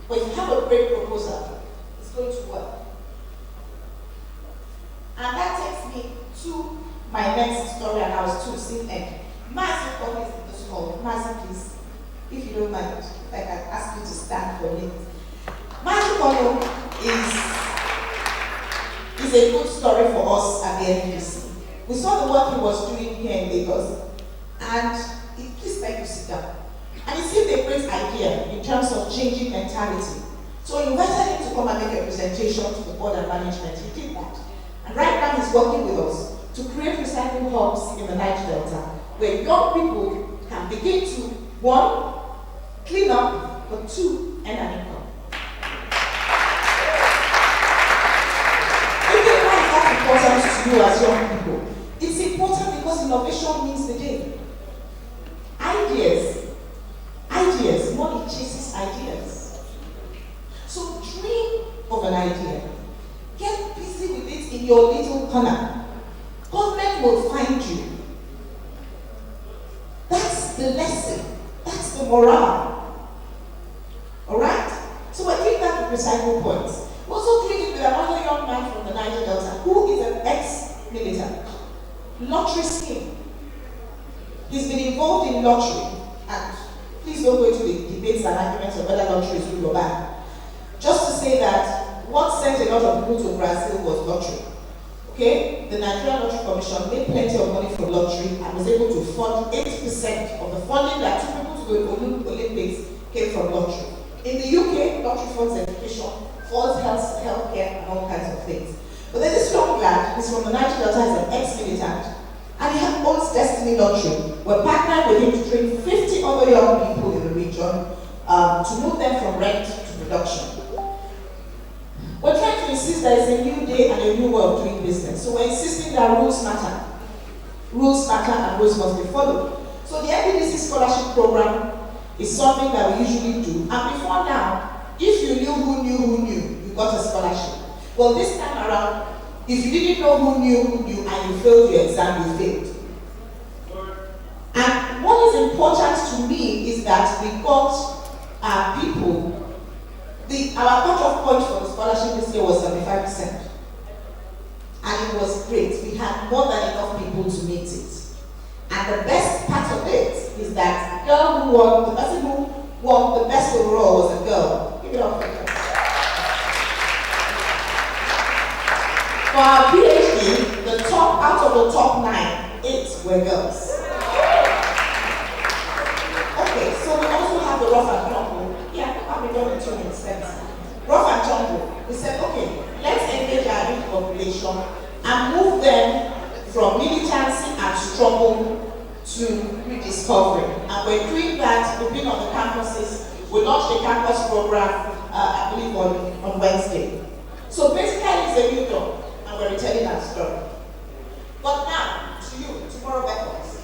But if you have a great proposal, it's going to work. And that takes me to my next story, and I was to see end. Massive companies in this hall. Massive, please. If you don't mind, if I can ask you to stand for a minute. Massive company is a good story for us at the NDC. We saw the work he was doing here in Lagos, and please make you sit down. And it seemed a great idea in terms of changing mentality. So we invited him to come and make a presentation to the board and management. He did that. And right now he's working with us to create recycling hubs in the Niger Delta, where young people can begin to, one, clean up, but two, earn an income. Again, why is that important to you as young people? It's important because innovation means the day. Ideas, money chases ideas. So dream of an idea. Get busy with it in your little corner. Government will find you. That's the lesson. That's the morale. Alright? So we're doing that with recycle points. We're also doing it with another young man from the Niger Delta who is an ex-militant. Lottery scheme. He's been involved in lottery, and please don't go into the debates and arguments of whether lottery is good or bad. Just to say that what sent a lot of people to Brazil was lottery. Okay? The Nigerian Lottery Commission made plenty of money from lottery and was able to fund 80% of the funding that took people to the Olympics came from lottery. In the UK, lottery funds education, funds healthcare, and all kinds of things. But there's this young lad, he's from the Niger Delta, he's an ex-militant, and he owns Destiny Lottery. We're partnered with him to train 50 other young people in the region to move them from rent to production. We're trying to insist that it's a new day and a new way of doing business. So we're insisting that rules matter. Rules matter and rules must be followed. So the NBDC scholarship program is something that we usually do. And before now, if you knew, you got a scholarship. Well, this time around, if you didn't know who knew, and you failed your exam, you failed. And what is important to me is that we got people. Our cut-off point for the scholarship this year was 75%. And it was great. We had more than enough people to meet it. And the best part of it is that the girl who won, the person who won the best overall was a girl. Give it up for her. For our PhD, the top, out of the top 9, 8 were girls. Okay, so we also have the rough and tumble. Yeah, I'll be done in 2 minutes. Rough and tumble. We said, okay, let's engage our youth population and move them from militancy and struggle to rediscovery. And we're doing that. We've been on the campuses. We launched a campus program, I believe, on Wednesday. So basically, it's a new dawn. And we're retelling that story. But now, to you, tomorrow beckons.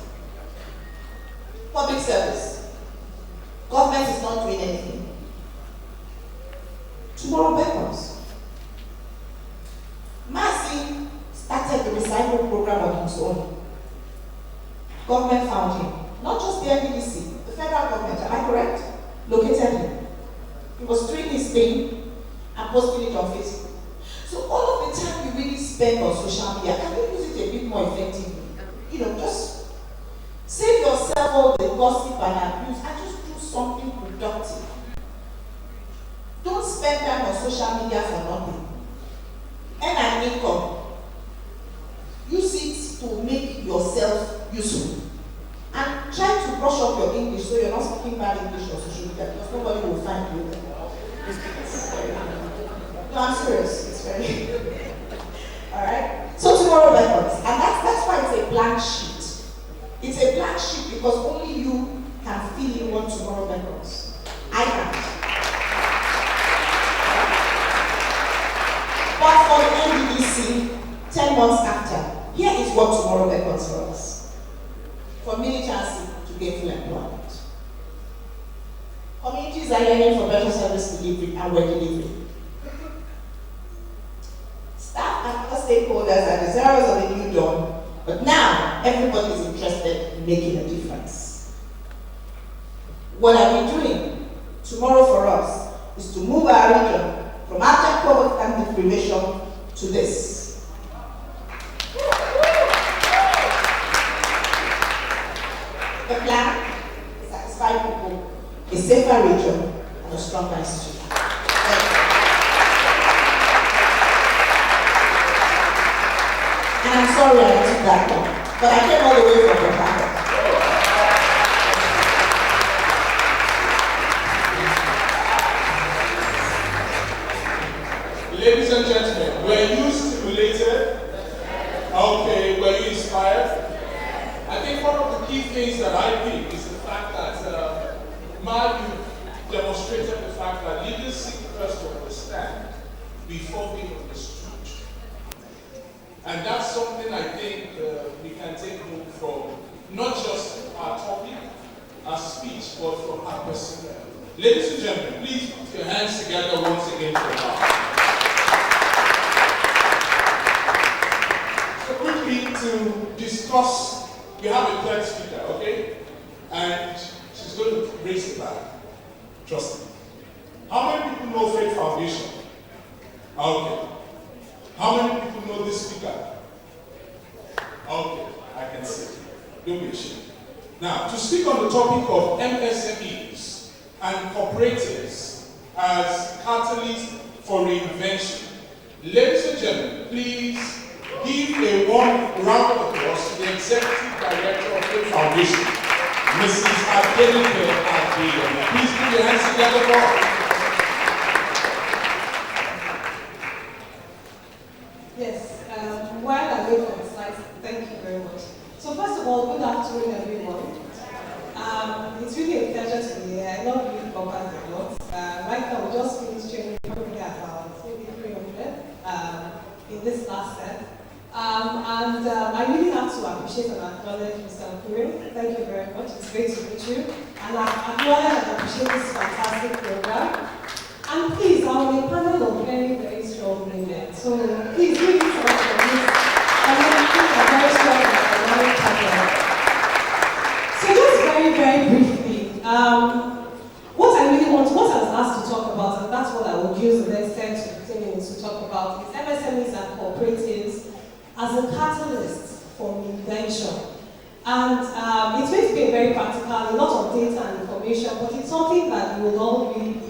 Public service. Government is not doing anything. Tomorrow beckons. Mercy started the recycle program on his own. Government found him. Not just the NBDC, the federal government, am I correct? Located him. He was doing his thing and posting it on Facebook. So all of the time you really spend on social media, can you use it a bit more effectively? Just save yourself all the gossip and abuse and just do something productive. Don't spend time on social media for nothing. Earn an income. Use it to make yourself useful. And try to brush up your English so you're not speaking bad English on social media because nobody will find you there. No, I'm serious. It's very alright? So tomorrow beckons. And that's why it's a blank sheet. It's a blank sheet because only you can fill in what tomorrow beckons. I can't. But for the NBDC, 10 months after, here is what tomorrow beckons for us. From militancy to gainful employment. Communities are yearning for better service delivery and we're delivering. Staff and other stakeholders are desirous of a new dawn, but now everybody is interested in making a difference. What are we doing? Tomorrow for us is to move our region from abject poverty and deprivation to this. The plan is to satisfy people, a safer region, and a stronger institution. And I'm sorry I took that long, but I came all the way from the back. speech, but from her personnel. Ladies and gentlemen, please put your hands together once again for her. So quickly to discuss, we have a third speaker, okay? And she's going to raise the bar. Trust me. How many people know Faith Foundation? Okay. How many people know this speaker? Okay, I can see. Don't be ashamed. Now, to speak on the topic of MSMEs and cooperatives as catalysts for reinvention, ladies and gentlemen, please give a warm round of applause to the Executive Director of the Foundation, Mrs. Adeleke Adeyemi. Please put your hands together for her. Yes, while I wait for the slides, thank you very much. So first of all, good afternoon everyone. It's really a pleasure to be here. I love you Bobbers a lot. Right now we just finished training probably about maybe 300 in this last set. I really have to appreciate and acknowledge Mr. Akure. Thank you very much. It's great to meet you. And I acknowledge and appreciate this fantastic program. And please, I'm on a panel of very, very strong women. So please give me some of this. And I think I'm very strong in the dynamic panel. So just very, very briefly, what I was asked to talk about, and that's what I will use the next 10 to 15 minutes to talk about, is MSMEs and cooperatives as a catalyst for invention. And it's going to be very practical, a lot of data and information, but it's something that you will all really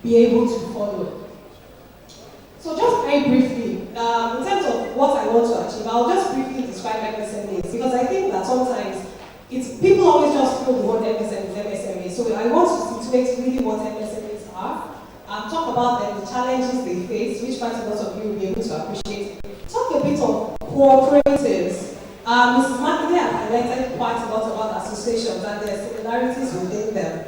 be able to follow. So just very briefly, in terms of what I want to achieve, I'll just briefly describe MSMEs, because I think that sometimes people always just throw the word MSMEs. So I want to situate really what MSMEs are, and talk about them, the challenges they face, which quite a lot of you will be able to appreciate. Talk a bit of cooperatives. Mrs. Makinde has highlighted quite a lot about associations and their similarities within them.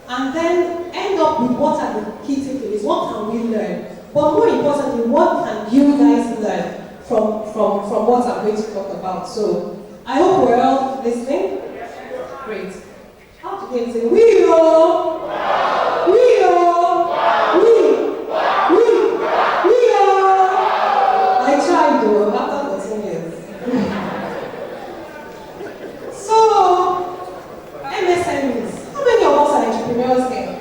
And then end up with what are the key takeaways, what can we learn? But more importantly, what can you guys learn from what I'm going to talk about? So I hope we're all listening. Great. How to get it? We-o! I tried though, after 14 years. So, MSMEs. How many of us are entrepreneurs here?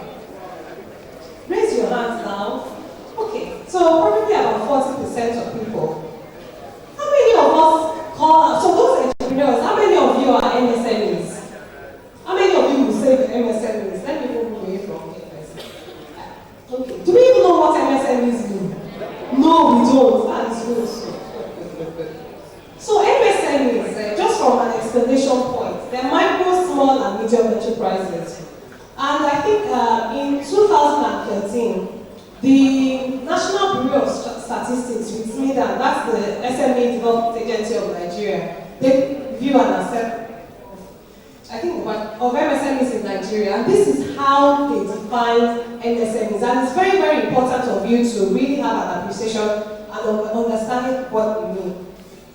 Raise your hands now. Okay, so probably about 40% of people. How many of us so those entrepreneurs, how many of you are MSMEs? How many of you will say the MSMEs? Let me move away from it. Okay, do we even know what MSMEs do? No, we don't. That is good. So MSMEs, just from an explanation point, they're micro, small, and medium enterprises. And I think in 2013, the National Bureau of Statistics with SMIDA, that's the SME Development Agency of Nigeria, they view and accept, I think, of MSMEs in Nigeria. And this is how they define MSMEs. And it's very, very important of you to really have an appreciation and understanding what we mean.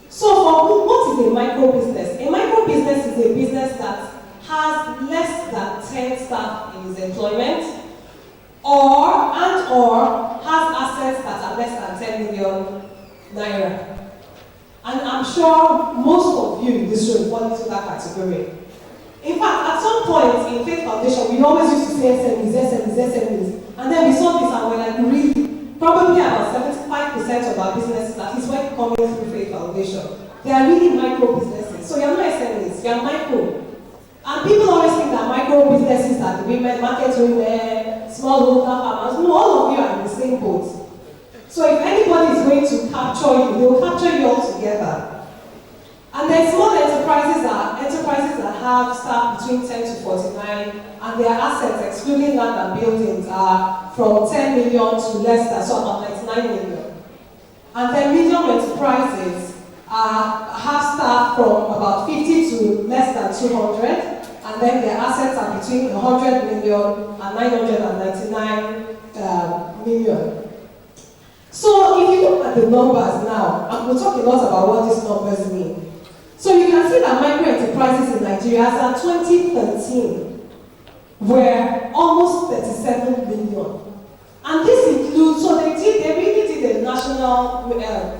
So for what is a micro business? A micro business is a business that has less than 10 staff in its employment, or has assets that are less than 10 million naira. And I'm sure most of you in this room fall into that category. In fact, at some point in Faith Foundation, we always used to say SMEs, and then we saw this and we're like, really? Probably about 75% of our businesses, at least when coming through Faith Foundation, they are really micro businesses. So you're not SMEs, you're micro. And people always think that micro businesses are the women, market women, smallholder farmers. No, all of you are in the same boat. So if anybody is going to capture you, they will capture you all together. And then small enterprises are enterprises that have staff between 10 to 49, and their assets, excluding land and buildings, are from 10 million to less than, so about 99 million. And then medium enterprises have staff from about 50 to less than 200, and then their assets are between 100 million and 999 million. So if you look at the numbers now, and we'll talk a lot about what these numbers mean. So you can see that micro enterprises in Nigeria, as of 2013, were almost 37 million. And this includes, so they really did a national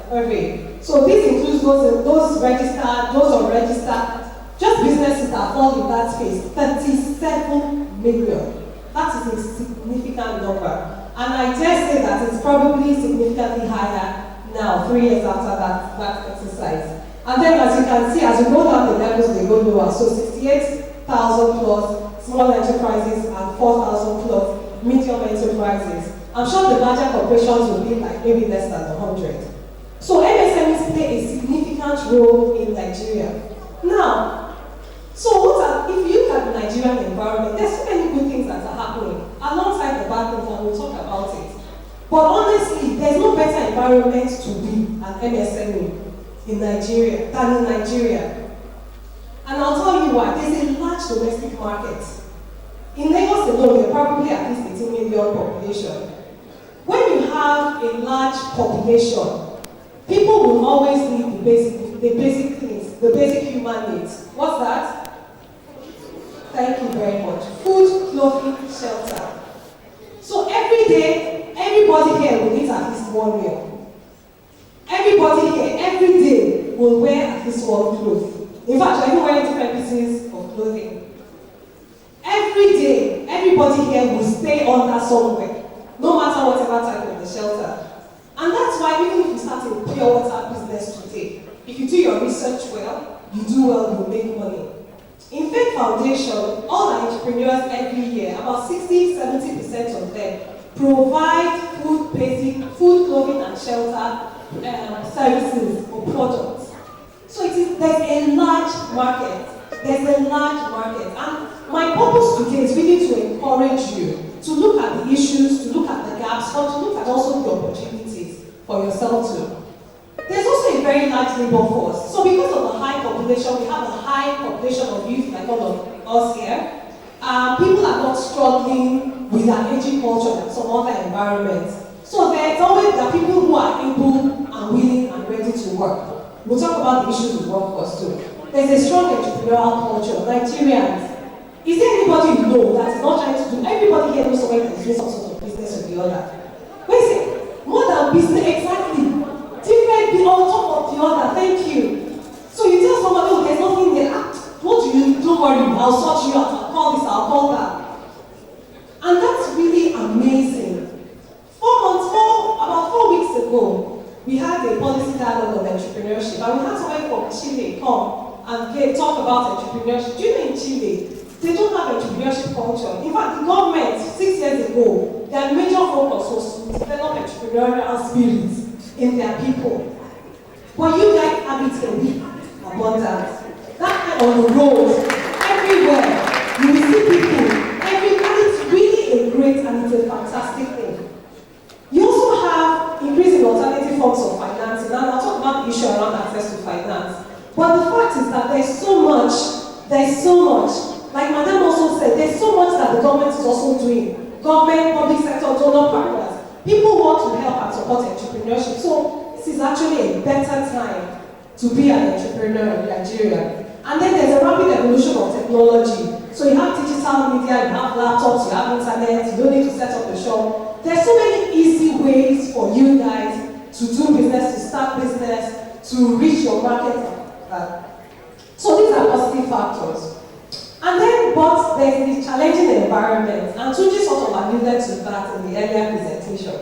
survey. So this includes those registered, those unregistered, just businesses that fall in that space, 37 million. That is a significant number. And I dare say that it's probably significantly higher now, 3 years after that exercise. And then as you can see, as you go down the levels, they go lower. So 68,000 plus small enterprises and 4,000 plus medium enterprises. I'm sure the larger corporations will be like maybe less than 100. So MSMEs play a significant role in Nigeria. Now, so if you look at the Nigerian environment, there's so many good things that are happening alongside the bad things, and we'll talk about it. But honestly, there's no better environment to be an MSME in Nigeria than in Nigeria. And I'll tell you why. There's a large domestic market. In Lagos alone, there are probably at least 18 million population. When you have a large population, people will always need the basic things, the basic human needs. What's that? Thank you very much. Food, clothing, shelter. So every day, everybody here will eat at least one meal. Everybody here, every day, will wear at least one clothes. In fact, you're even wearing different pieces of clothing. Every day, everybody here will stay under somewhere, no matter whatever type of the shelter. And that's why even if you start a pure water business today, if you do your research well, you do well, you make money. In Faith Foundation, all our entrepreneurs every year, about 60-70% of them provide food, clothing, and shelter services or products. So there's a large market. There's a large market. And my purpose today is really to encourage you to look at the issues, to look at the gaps, but to look at also the opportunities for yourself too. There's also a very large labor force. So because of the high population, we have a high population of youth like all of us here. People are not struggling with an aging culture and some other environments. So there are people who are able and willing and ready to work. We'll talk about the issues with workforce too. There's a strong entrepreneurial culture. Nigerians, is there anybody you know that is not trying to do? Everybody here knows somebody that is doing some sort of business or the other. Wait a second, more than business, exactly. Different on top of the other, thank you. So you tell somebody, oh, there's nothing there. What do you, don't worry, I'll sort you out, I'll call this, I'll call that. And that's really amazing. About 4 weeks ago, we had a policy dialogue on entrepreneurship, and we had somebody from Chile come and talk about entrepreneurship. Do you know in Chile, they don't have entrepreneurship culture. In fact, the government, 6 years ago, their major focus was to develop entrepreneurial spirit in their people. But you guys have it in abundance. That kind on the road, everywhere, you will see people, and it's really a great and it's a fantastic thing. You also have increasing alternative forms of financing, and I'll talk about the issue around access to finance. But the fact is that there's so much, like Madam also said, there's so much that the government is also doing. Government, public sector, donor partners. People want to help and support entrepreneurship. So this is actually a better time to be an entrepreneur in Nigeria. And then there's a rapid evolution of technology. So you have digital media, you have laptops, you have internet, you don't need to set up a shop. There's so many easy ways for you guys to do business, to start business, to reach your market. So these are positive factors. And then, but there's this challenging environment, and Tunji sort of alluded to that in the earlier presentation.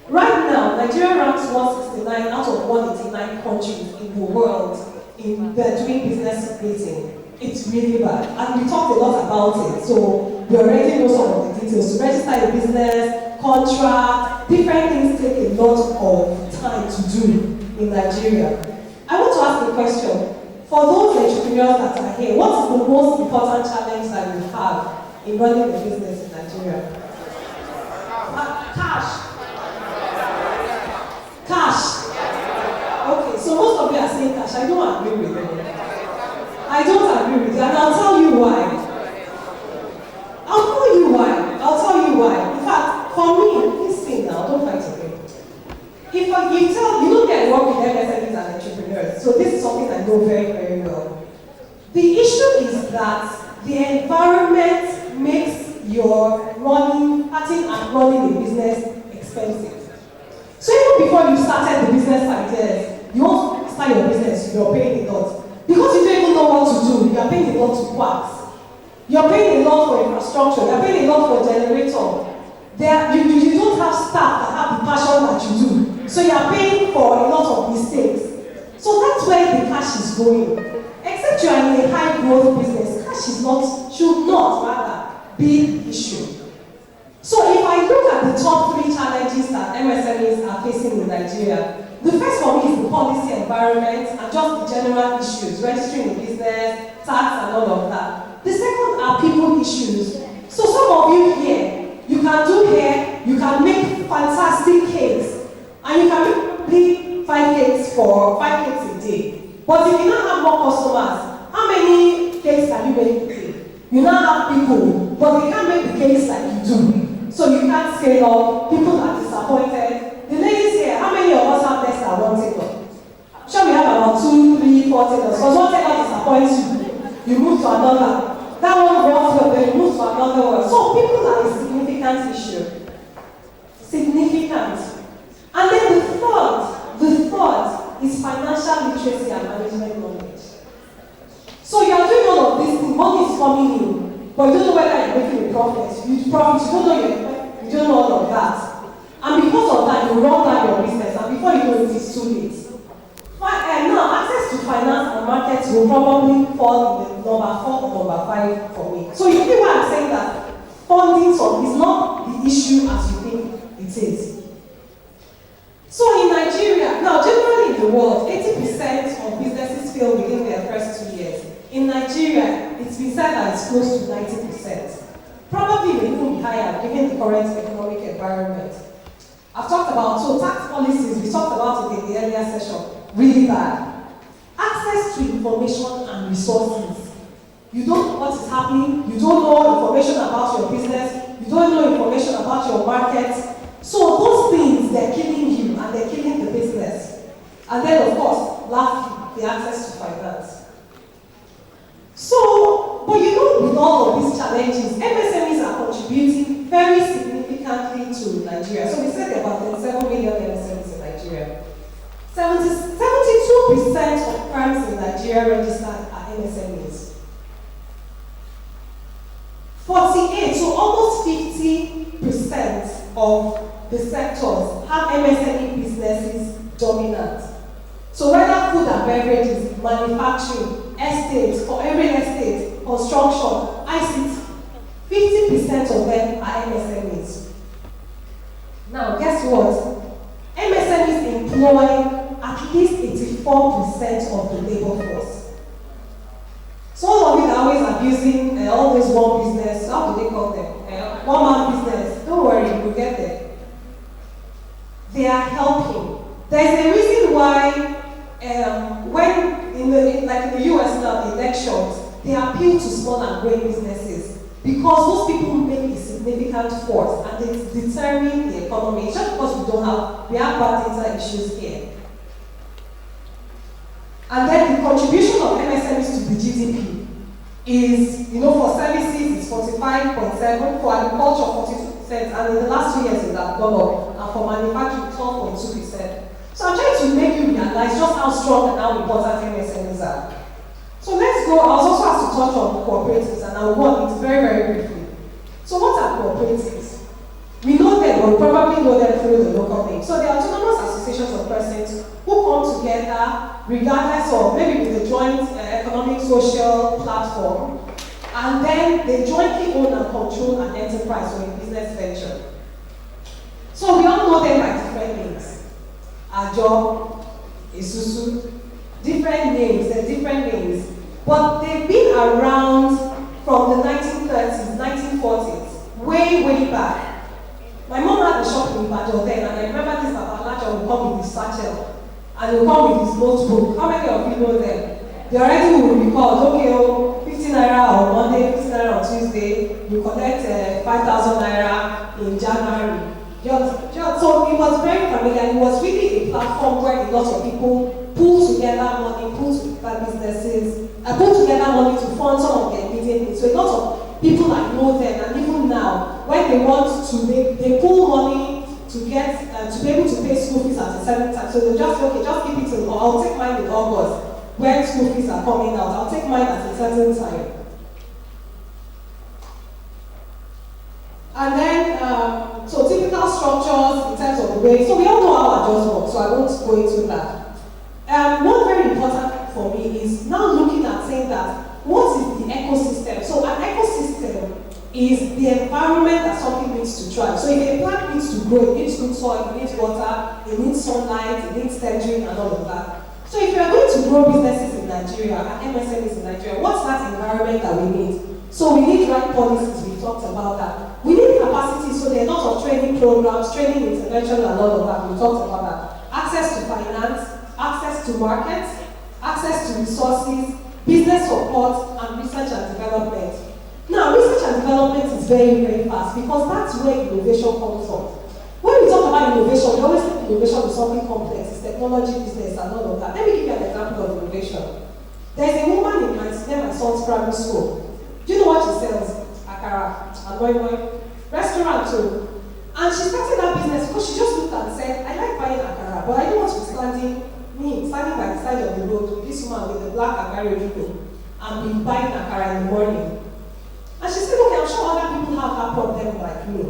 Right now, Nigeria ranks 169 out of 189 countries in the world in doing business rating. It's really bad, and we talked a lot about it, so we already know some of the details. To register a business, contract, different things take a lot of time to do in Nigeria. I want to ask a question. For those entrepreneurs that are here, what is the most important challenge that you have in running a business in Nigeria? Cash. Okay, so most of you are saying cash. I don't agree with you. I don't agree with you, and I'll tell you why. In fact, for me, listen now, don't fight with me. If you look at work with MSMEs and entrepreneurs, so this is something I know very, very well. The issue is that the environment makes your starting and running a business expensive. So even before you started the business ideas, you want to start your business, you're paying a lot. Because you don't even know what to do, you're paying a lot to quacks. You're paying a lot for infrastructure, you're paying a lot for generator. You don't have staff that have the passion that you do. So you're paying for a lot of mistakes. So that's where the cash is going. Except you're in a high growth business, cash should not rather be the issue. So if I look at the top 3 challenges that MSMEs are facing in Nigeria, the first for me is the policy environment and just the general issues, registering a business, tax and all of that. The second are people issues. So some of you here, you can do hair, you can make fantastic cakes, and you can make 5 cakes a day. But if you now have more customers, how many cakes can you make a day? You now have people, but they can't make the cakes like you do. So you can't scale up, people are disappointed. The ladies here, how many of us have less than 1 tailor? I'm sure we have about 2, 3, 4 tailors. Because 1 tailor disappoints you, you move to another. That one works well, then you move to another one. So people are a significant issue. Significant. And then the third is financial literacy and management knowledge. So you are doing all of these things, money is coming in, but you don't know whether you're making a profit. You don't know all of that. And because of that, you run down your business, and before you know it, it's too late. Now, access to finance and markets will probably fall in the number 4 or number 5 for me. So you see why I'm saying that funding is not the issue as you think it is. So in Nigeria, now generally in the world, 80% of businesses fail within their first 2 years. In Nigeria, it's been said that it's close to 90%. Probably may even be higher given the current economic environment. I've talked about tax policies, we talked about it in the earlier session, really bad. Access to information and resources. You don't know what is happening, you don't know information about your business, you don't know information about your market. So those things, they're killing you and they're killing the business. And then of course, lastly, the access to finance. So, but with all of these challenges, MSMEs are contributing very significantly to Nigeria. So we said there are about 27 million MSMEs in Nigeria. 72% of firms in Nigeria registered are MSMEs. 48, so almost 50% of the sectors have MSME businesses dominant. So whether food and beverages, manufacturing, estates, for every estate, construction, ICT, 50% of them are MSMEs. Now, guess what? MSMEs employ at least 84% of the labor force. So all of you are always abusing all this one business, how do they call them? One-man business. Don't worry, we'll get there. They are helping. There's a reason why when in the US now, the elections, they appeal to small and growing businesses because those people make a significant force and they determine the economy. It's just because we have bad data issues here. And then the contribution of MSMEs to the GDP is, for services, it's 45.7%, for agriculture, 42%, and in the last 2 years, it has gone up, and for manufacturing, 12.2%. So I'm trying to make you realize just how strong and how important MSMEs are. So let's go, I was also asked to touch on cooperatives, and I'll go on it very, very briefly. So what are cooperatives? We know them, or we probably know them through the local name. So they are autonomous associations of persons who come together regardless of maybe with a joint economic social platform, and then they jointly own and control an enterprise or a business venture. So we all know them by different names. Ajo, Isusu, different names, they're different names. But they've been around from the 1930s, 1940s, way back. My mom had a shop in Ibadan then, and I remember this Babalaja would come with his satchel, and he'll come with his notebook. How many of you know them? They already will record, okay, 15 naira on Monday, 15 naira on Tuesday, you collect 5,000 naira in January. So it was very familiar. It was really a platform where a lot of people pull together money, pull together businesses, pull together money to fund some of their immediate needs. So a lot of people that know them, and even now, they want to make, they pull money to get, to be able to pay school fees at a certain time. So they'll just say, okay, just keep it till, I'll take mine in August when school fees are coming out. I'll take mine at a certain time. And then, so typical structures in terms of the way, so we all know how our jobs work, so I won't go into that. One very important thing for me is now looking at saying that, what is the ecosystem? So an ecosystem is the environment that something needs to thrive. So if a plant needs to grow, it needs good soil, it needs water, it needs sunlight, it needs tendering and all of that. So if you are going to grow businesses in Nigeria, and MSMEs in Nigeria, what's that environment that we need? So we need right policies, we talked about that. We need capacity, so there are lots of training programs, training intervention and all of that, we talked about that. Access to finance, access to markets, access to resources, business support, and research and development. Now, research and development is very, very fast because that's where innovation comes from. When we talk about innovation, we always think innovation is something complex, it's technology, business, and all of that. Let me give you an example of innovation. There's a woman in my son's primary school. Do you know what she sells? Akara and boy, restaurant too. And she started that business because she just looked and said, I like buying akara, but I don't want to be standing by the side of the road with this woman with the black akara and be buying akara in the morning. And she said, okay, I'm sure other people have that problem like me.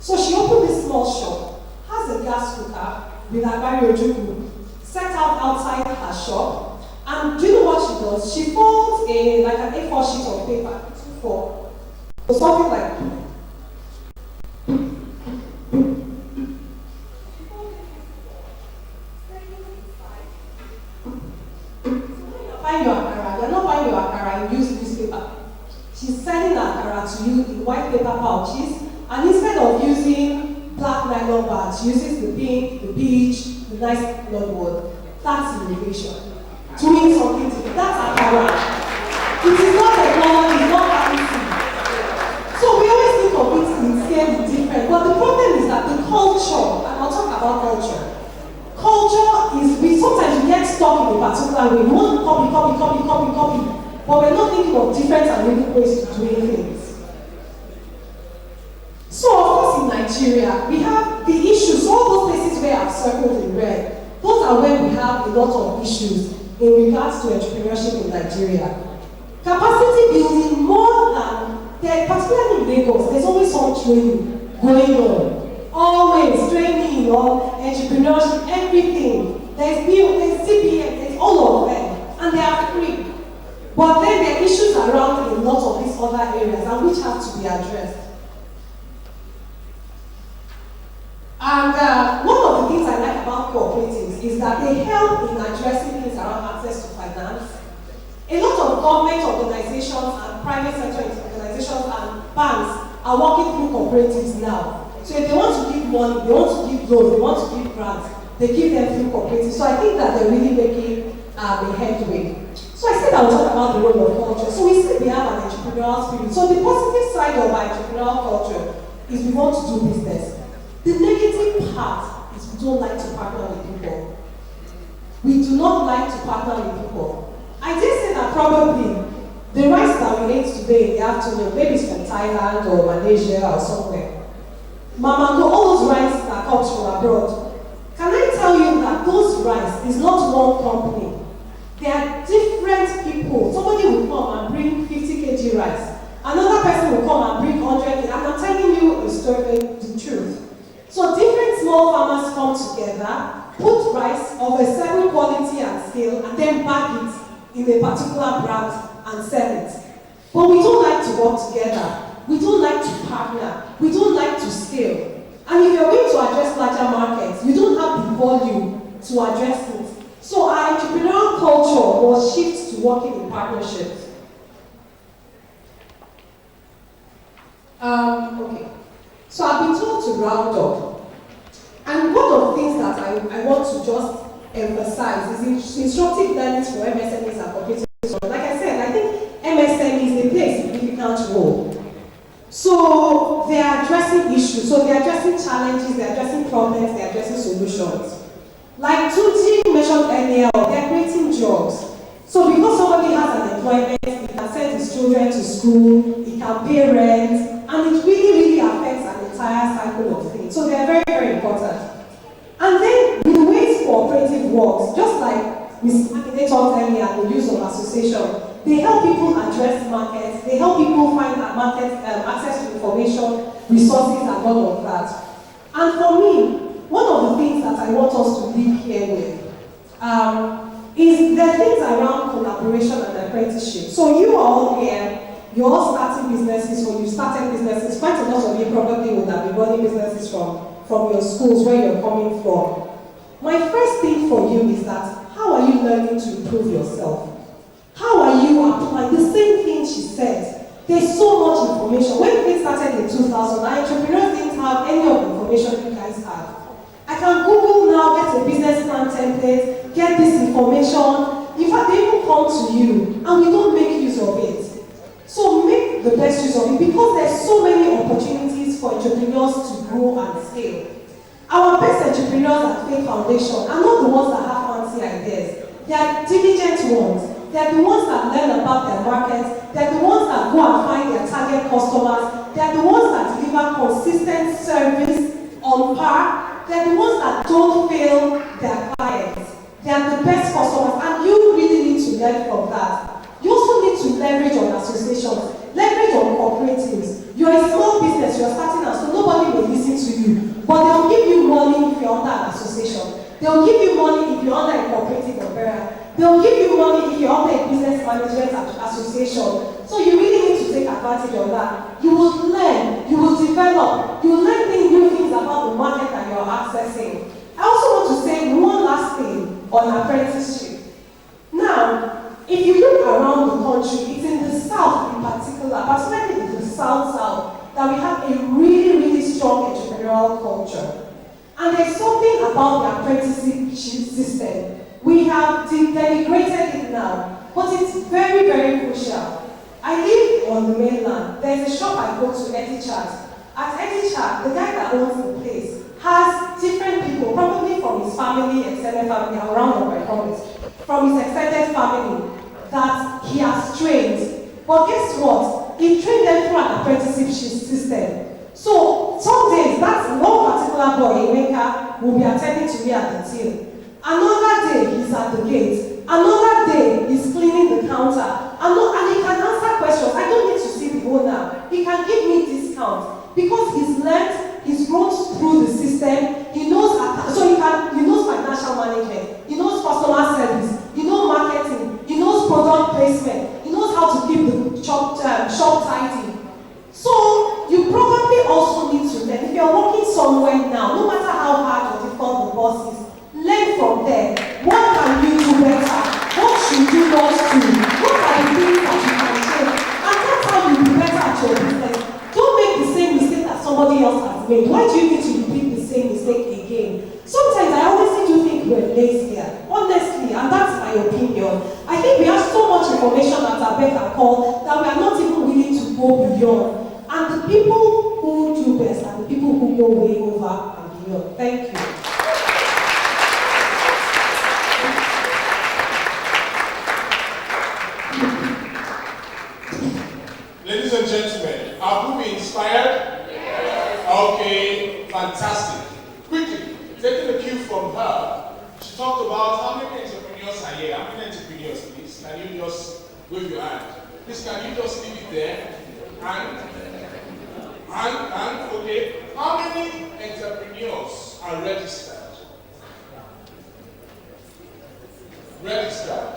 So she opened this small shop, has a gas cooker with akara ojuku, set out outside her shop. And do you know what she does? She folds like an A4 sheet of paper, for something like you're not buying your akara in used newspaper. She's selling her akara to you in white paper pouches, and instead of using black nylon bags, she uses the pink, the peach, the nice bloodwood. That's innovation. Doing something to it. That's akara. It is not technology, it's not fancy. So we always think of it in scale different, but the problem is that the culture, and I'll talk about culture. Culture is, sometimes we get stuck in a particular way. We want to copy, but we're not thinking of different and unique ways to doing things. So of course in Nigeria, we have the issues, all those places where I've circled in red, those are where we have a lot of issues in regards to entrepreneurship in Nigeria. Capacity building more than, particularly in Lagos, there's always some training going on. Always training on entrepreneurship, everything. There's CPM, there's all of them, and they are free. But then there are issues around in lots of these other areas, and which have to be addressed. And one of the things I like about cooperatives is that they help in addressing things around access to finance. A lot of government organizations and private sector organizations and banks are working through cooperatives now. So if they want to give money, they want to give loans, they want to give grants, they give them through cooperatives. So I think that they're really making a headway. So I said I will talk about the role of culture. So we said we have an entrepreneurial spirit. So the positive side of our entrepreneurial culture is we want to do business. The negative part is we don't like to partner with people. We do not like to partner with people. I did say that probably the rice that we ate today in the afternoon, maybe it's from Thailand or Malaysia or somewhere. Mama, all those rice that comes from abroad. Can I tell you that those rice is not one company? They are different people. Somebody will come and bring 50 kg rice. Another person will come and bring 100 kg. And I'm telling you the story, the truth. So different small farmers come together, put rice of a certain quality and scale, and then bag it in a particular brand and sell it. But we don't like to work together. We don't like to partner. We don't like to scale. And if you're going to address larger markets, you don't have the volume to address it. So our entrepreneurial culture was shift to working in partnerships. Okay. So I've been told to round up. And one of the things that I want to just emphasize is instructive learning for MSMEs and cooperatives. Like I said, I think MSMEs, they play a significant role. So they are addressing issues, so they are addressing challenges, they are addressing problems, they are addressing solutions. Like Tuti mentioned earlier, they are creating jobs. So because somebody has an employment, he can send his children to school, he can pay rent, and it really, really affects and entire cycle of things. So they are very, very important. And then the ways cooperative works, just like Ms. Makinde talked earlier, the use of association, they help people address markets, they help people find access to information, resources, and all of that. And for me, one of the things that I want us to leave here with is the things around collaboration and apprenticeship. So you are all here, you're all starting businesses, or you started businesses. Quite a lot of you probably would have been running businesses from your schools where you're coming from. My first thing for you is that, how are you learning to improve yourself? How are you applying the same thing she said? There's so much information. When we started in 2000, our entrepreneurs didn't have any of the information you guys have. I can Google now, get a business plan template, get this information. In fact, they even come to you, and we don't make use of it. So make the best use of it, because there's so many opportunities for entrepreneurs to grow and scale. Our best entrepreneurs at Faith Foundation are not the ones that have fancy ideas. They are diligent ones. They are the ones that learn about their markets. They are the ones that go and find their target customers. They are the ones that deliver consistent service on par. They are the ones that don't fail their clients. They are the best customers, and you really need to learn from that. You also need to leverage on associations, leverage on cooperatives. You're a small business, you're starting out, so nobody will listen to you. But they'll give you money if you're under an association. They'll give you money if you're under a cooperative umbrella. They'll give you money if you're under a business management association. So you really need to take advantage of that. You will learn, you will develop, you will learn new things about the market that you're accessing. I also want to say one last thing on apprenticeship. Now, if you look around the country, it's in the South in particular, particularly in the South, that we have a really, really strong entrepreneurial culture. And there's something about the apprenticeship system. We have denigrated it now, but it's very, very crucial. I live on the mainland. There's a shop I go to, Etichart. At Etichart, the guy that owns the place has different people, probably from his family, extended family, around of my promise, from his extended family, that he has trained. But guess what? He trained them through an apprenticeship system. So some days, that's one particular boy, Emeka, will be attending to me at the till. Another day, he's at the gate. Another day, he's cleaning the counter. And he can answer questions. I don't need to see the owner. He can give me discounts because he's learned, he's grown through the system. He knows, he knows financial management. He knows customer service. He knows marketing. He knows product placement. He knows how to keep the shop tidy. So you probably also need to learn. If you're working somewhere now, no matter how hard or difficult the boss is, learn from there. What can you do better? What should you not do? What are the things that you can change? And that's how you'll be better at your business. Don't make the same mistake that somebody else has made. Why do you need to repeat the same mistake again? Sometimes I honestly do think we're lazy here. Honestly, and that's my opinion. I think we have so much information at our beck and call that we are not even willing to go beyond. And the people who do best are the people who go way over and beyond. Thank you. Ladies and gentlemen, have you been inspired? Yes. Okay, fantastic. Quickly, taking a cue from her, she talked about how many entrepreneurs are here. How many entrepreneurs, please? Can you just wave your hand? Please, can you just leave it there? And okay, how many entrepreneurs are registered? Registered.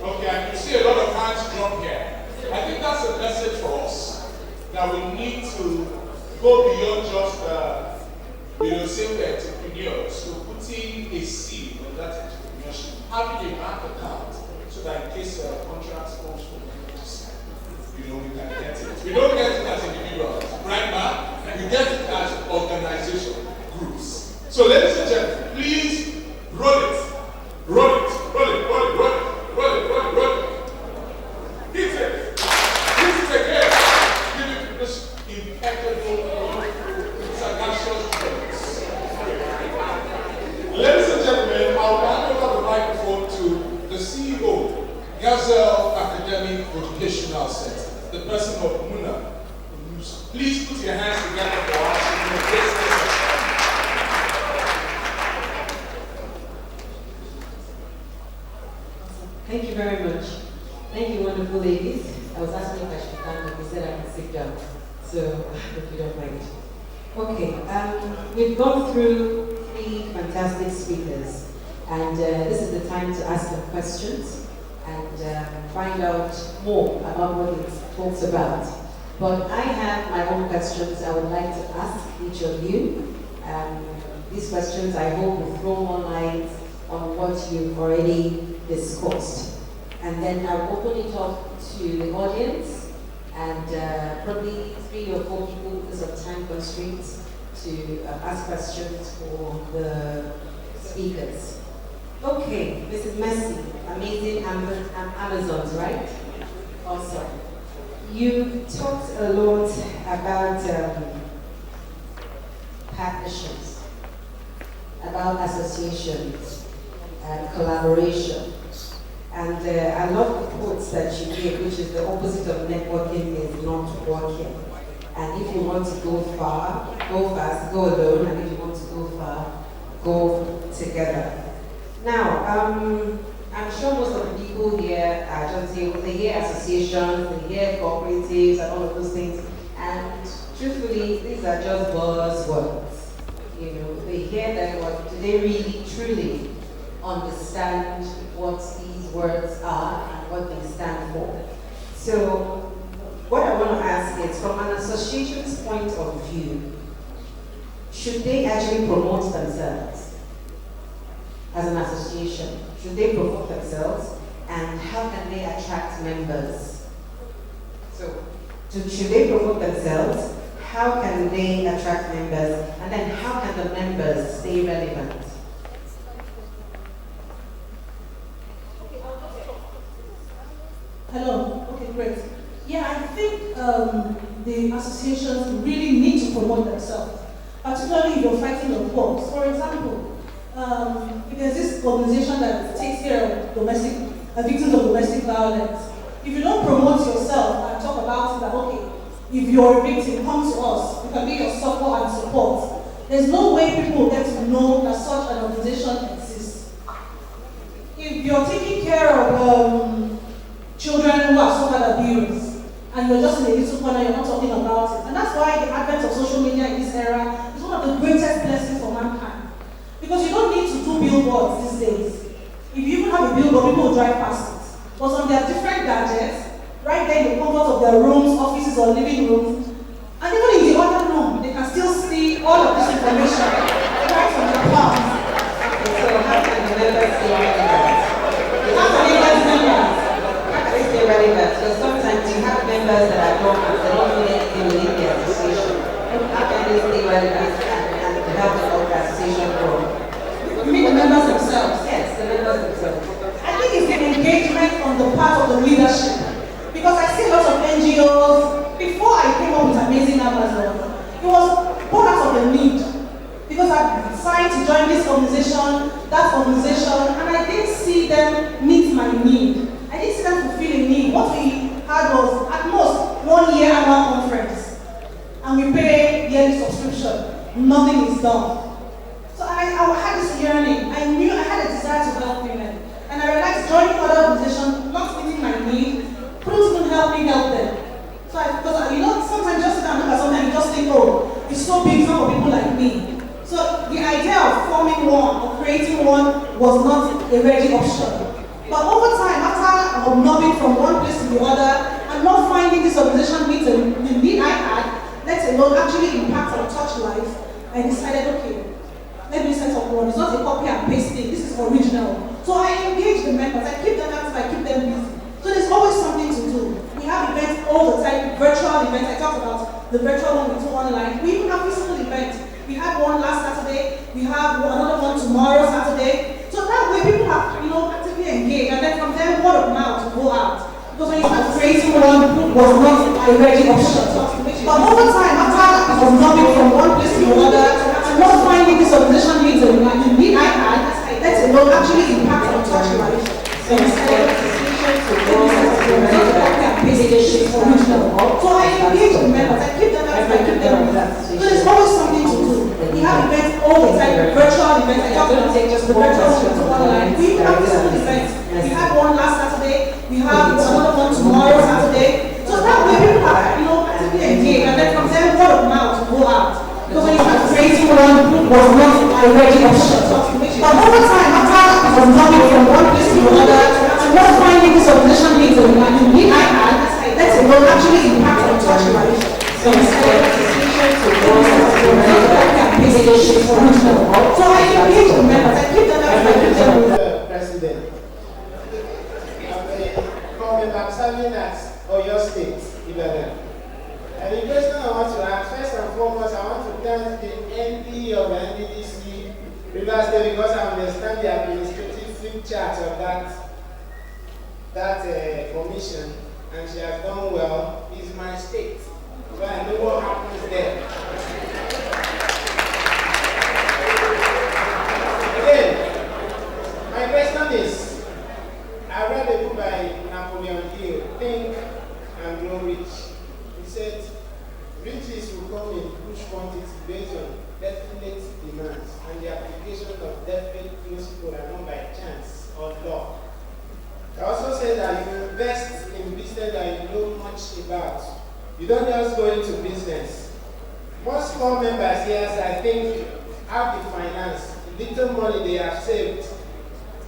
Okay, I can see a lot of hands drop here. I think that's a message for us, that we need to go beyond just, saying we're entrepreneurs, to putting a seed on that entrepreneurship, having a bank account, so that in case contracts comes from we can get it. We don't get it as individuals, right now. We get it as organization groups. So ladies and gentlemen, please roll it. Roll it. Roll it. Roll it. Roll it. Roll it. Roll it. Roll it. Hit it. Hit it again. Give it this impeccable, sagacious voice. Ladies and gentlemen, I'll hand over the microphone to the CEO, Gazelle Academic Educational Center, the person of Muna. Please put your hands together for us. So, if you don't mind. Okay, we've gone through 3 fantastic speakers, and this is the time to ask them questions and find out more about what it talks about. But I have my own questions I would like to ask each of you. These questions I hope will throw more light on what you've already discussed. And then I'll open it up to the audience and probably 3 or 4 people because of time constraints to ask questions for the speakers. Okay, Mrs. Messi, Amazing Amazons, right? Awesome. You talked a lot about partnerships, about associations, collaboration. And I love the quotes that you gave, which is the opposite of networking is not working. And if you want to go far, go fast, go alone. And if you want to go far, go together. Now, I'm sure most of the people here are just saying, they hear associations, they hear cooperatives, and all of those things. And truthfully, these are just buzzwords. You know, they hear that, but do they really, truly understand what these words are and what they stand for? So, what I want to ask is, from an association's point of view, should they actually promote themselves as an association? Should they promote themselves, and how can they attract members? So, should they promote themselves? How can they attract members? And then how can the members stay relevant? Hello. Okay, great. Yeah, I think the associations really need to promote themselves, particularly if you're fighting a cause. For example, there's this organization that takes care of victims of domestic violence. If you don't promote yourself and talk about it, that okay, if you're a victim, come to us. We can be your support and support. There's no way people will get to know that such an organization exists. If you're taking care of children who have suffered abuse, and you're just in a little corner, you're not talking about it. And that's why the advent of social media in this era is one of the greatest blessings for mankind. Because you don't need to do billboards these days. If you even have a billboard, people will drive past it. But on their different gadgets, right there in the comfort of their rooms, offices, or living rooms, and even in the other room, they can still see all of this information right from their palms. So how can the members stay relevant? How can they get members? How can they stay relevant? Because sometimes you have members that are dormant, they don't do anything within the association. How can they stay relevant and help the association grow? You mean the members themselves? Yes, the members themselves. I think it's the engagement on the part of the leadership. Because I see lots of NGOs, before I came up with Amazing Amazon, it was born out of a need. Because I decided to join this organization, that organization, and I didn't see them meet my need. I didn't see them fulfill a need. What we had was, at most, 1 year annual conference. And we pay yearly subscription. Nothing is done. So I had this yearning. I knew I had a desire to help women. And I realized joining other organizations, not meeting my need, couldn't even help me help them. So because sometimes just sit down and look at something and you just think, oh, it's so big for people like me. So the idea of forming one or creating one was not a ready option. But over time, after hobnobbing from one place to the other, and not finding this organization meet the need I had, let alone actually impact and touch life, I decided, okay, let me set up one. It's not a copy and paste thing. This is original. So I engage the members. I keep them active. I keep them busy. So there's always something to do. We have events all the time, virtual events. I talked about the virtual one with online. We even have physical events. We had one last Saturday. We have another one tomorrow, Saturday. So that way people have, actively engaged. And then from there, word of mouth to go out. Because when you start creating one was not a ready option. But over time, after moving from one place to another, and not finding this organization needs the need I had, let alone actually impact and touch life. So So I engage the members, I keep them active, I keep them busy. So there's always something to do. We have events all the time, virtual events. I talked about just the virtual events online. We have physical events. We had one last Saturday. We have another one tomorrow, Saturday. So that way people are, actively engaged, and then from Because when you start creating one was not already option. But over time, after I was jumping from one place to another, and not finding this organization needs a need I had, let's say, will actually impact on touch my so I engage with members, I keep them President. I'm serving at Oyo State, Ibadan. And the question I want to ask, first and foremost, I want to thank the ND of NDDC Rivers State because I understand the administrative flip chart of that commission, and she has done well. It's my state, so I know what happens there. Again, my question is, I read a book by Napoleon Hill, Think and Grow Rich. He said, riches will come in huge quantity based on definite demands, and the application of definite principle are not by chance or law. I also said that you invest in business that you know much about. You don't just go into business. Most core members here, I think, have the finance, the little money they have saved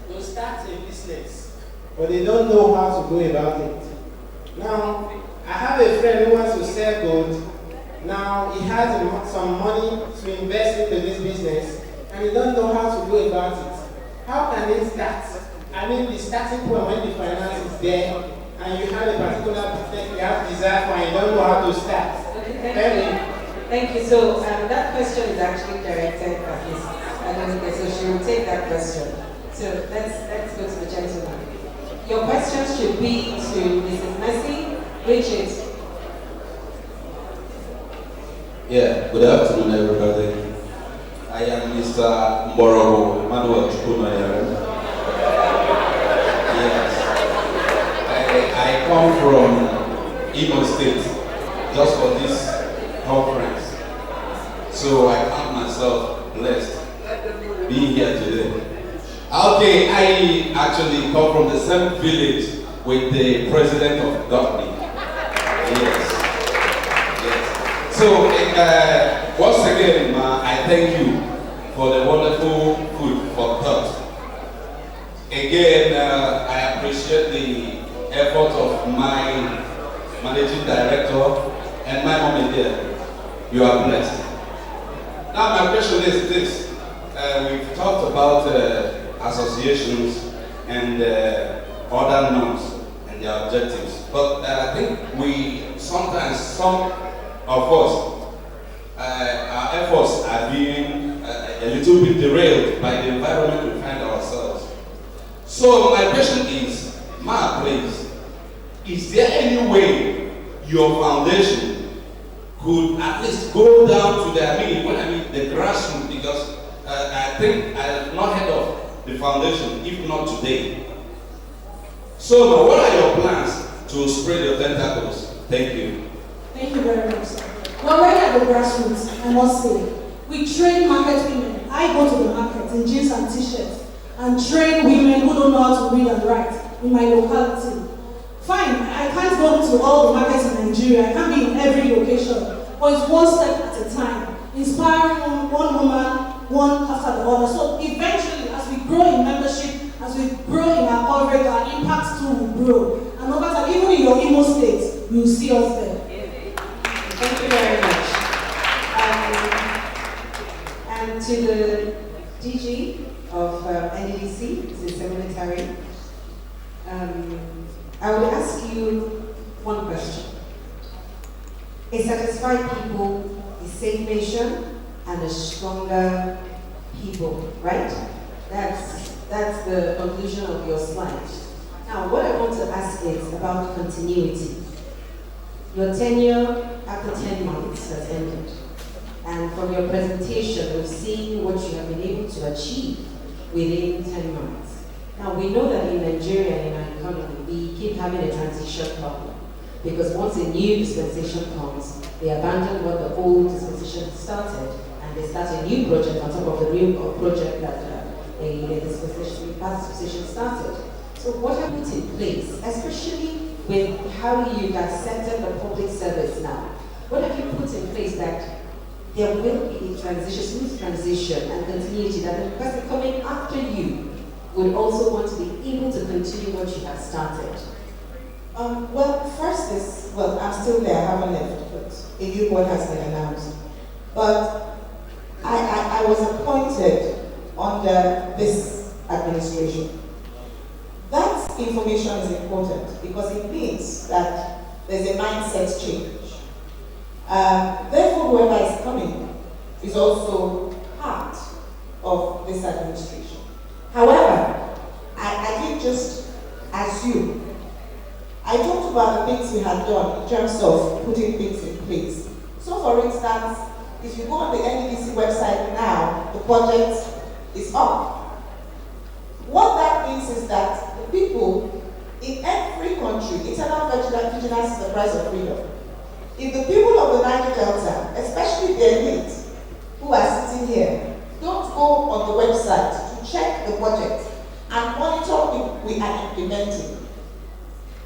to start a business, but they don't know how to go about it. Now, I have a friend who wants to sell gold. Now, he has some money to invest into this business, and he don't know how to go about it. How can they start? I mean, the starting point when the finance is there, and you have a particular business, you have desire for, and you don't know how to start. Thank you. So that question is actually directed at Ms. Adenike, so she will take that question. So let's go to the gentleman. Your questions should be to Mrs. Mercy, which is. Yeah, good afternoon, everybody. I am Mr. Mborogo Manuel Chukwumayere. Yes. I come from Imo State just for this conference. So I count myself blessed being here today. Okay, I actually come from the same village with the president of Dutney. Yes. So, once again, I thank you for the wonderful food for thought. Again, I appreciate the effort of my managing director and my mom here. You are blessed. Now, my question is this. We've talked about associations and other norms and their objectives, but I think some of us, our efforts are being a little bit derailed by the environment we find ourselves. So my question is, Ma, please, is there any way your foundation could at least go down to the grassroots, because I think I have not heard of the foundation, if not today. So what are your plans to spread your tentacles? Thank you. Thank you very much, sir. We're already at the grassroots, I must say. We train market women. I go to the market in jeans and t-shirts and train women who don't know how to read and write in my locality. Fine, I can't go to all the markets in Nigeria. I can't be in every location, but it's one step at a time. Inspiring one woman, one after the other. So eventually, as we grow in membership, as we grow in our coverage, our impact too will grow. And over time, even in your Imo State, you will see us there. Thank you very much. And to the DG of NDDC, Mrs. Seminatary, I would ask you one question. A satisfied people, a safe nation, and a stronger people, right? That's the conclusion of your slide. Now, what I want to ask is about continuity. Your tenure after 10 months has ended. And from your presentation, we've seen what you have been able to achieve within 10 months. Now, we know that in Nigeria, in our economy, we keep having a transition problem. Because once a new dispensation comes, they abandon what the old dispensation started, and they start a new project on top of the new project that the past dispensation started. So what have you put in place, especially with how you dissected the public service now? What have you put in place that there will be a transition, smooth transition and continuity, that the person coming after you would also want to be able to continue what you have started? Well, first is, well, I'm still there, I haven't left, but a new board has been announced. But I was appointed under this administration. That information is important because it means that there's a mindset change. Therefore, whoever is coming is also part of this administration. However, I didn't just assume. I talked about the things we had done in terms of putting things in place. So, for instance, if you go on the NEDC website now, the project is up. What that means is that the people in every country, internal vigilance is the price of freedom. If the people of the Niger Delta, especially the elite who are sitting here, don't go on the website to check the project and monitor what we are implementing,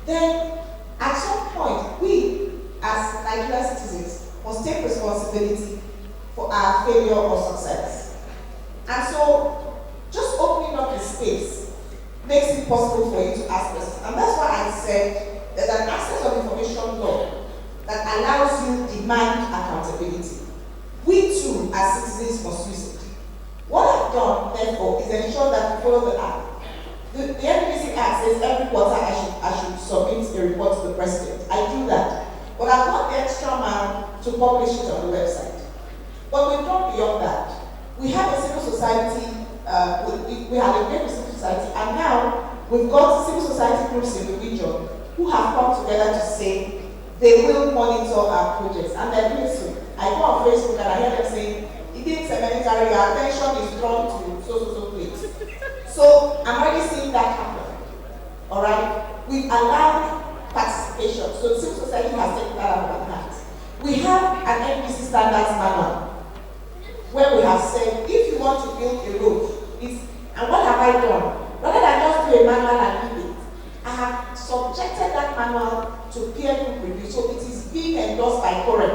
then at some point we as Nigerian citizens must take responsibility for our failure or success. And so just opening up the space makes it possible for you to ask questions. And that's why I said there's an access of information law that allows you demand accountability. We too, as citizens, must use it. What I've done, therefore, is ensure that we follow the act. The NBC Act says every quarter I should submit a report to the president. I do that. But I've got the extra mile to publish it on the website. But we've gone beyond that. We have a civil society, we have a great civil society, and now we've got civil society groups in the region who have come together to say they will monitor our projects, and they're doing so. I go on Facebook and I hear them saying, it is a military, your attention is drawn to so place. So I'm already seeing that happen. Alright? We've allowed participation. So civil society has taken that out of our hands. We have an NBC standards manual where we have said if you want to build a road, and what have I done? Rather than just do a manual and leave it, I have subjected that manual to peer group review, so it is being endorsed by COREN.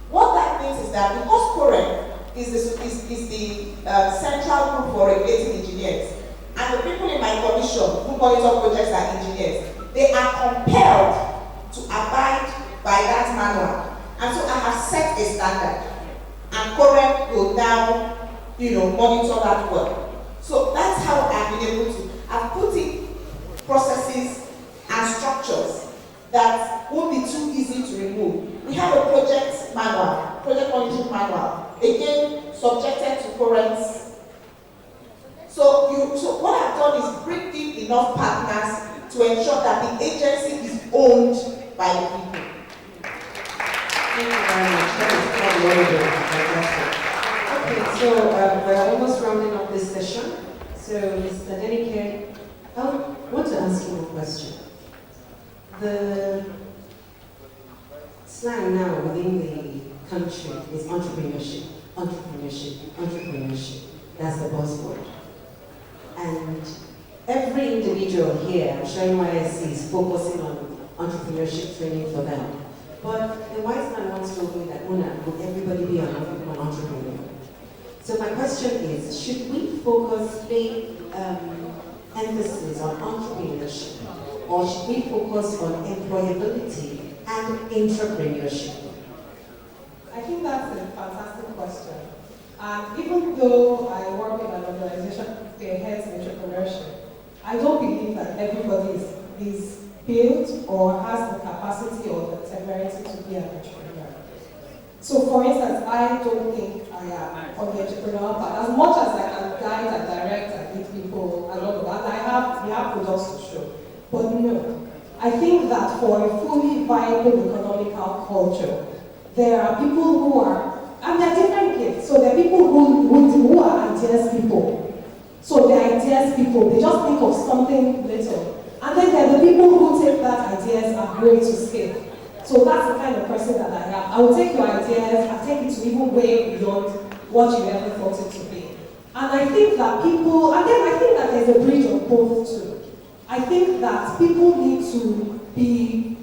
What that means is that because COREN is the central group for regulating engineers, and the people in my commission who monitor projects are engineers, they are compelled to abide by that manual. And so I have set a standard, and COREN will now, monitor that work. So that's how I've been able to. I've put in processes and structures that won't be too easy to remove. We have a project manual, project monitoring manual, again subjected to COREN's. So what I've done is bring in enough partners to ensure that the agency is owned by the people. Thank you very much. That is okay, so we're almost rounding up this session. So, Mr. Denike, I want to ask you a question. The slang now within the country is entrepreneurship. That's the buzzword. And every individual here, I'm sure NYSC is focusing on entrepreneurship training for them. But the wise man once told me that, Mona, would everybody be an entrepreneur? So my question is, should we focus big emphasis on entrepreneurship, or should we focus on employability and entrepreneurship? I think that's a fantastic question. And even though I work in an organization that heads entrepreneurship, I don't believe that everybody is built or has the capacity or the temerity to be an entrepreneur. So for instance, I don't think I am on the entrepreneurial path. As much as I can guide and direct and lead people and all of that, we have products to show. But no, I think that for a fully viable economical culture, there are people who are, and there are different kids. So there are people who are ideas people. So they're ideas people. They just think of something little. And then there are the people who take that ideas and grow it to scale. So that's the kind of person that I am. I will take your ideas and take it to even way beyond what you ever thought it to be. And I think that people, and then I think that there's a bridge of both too. I think that people need to be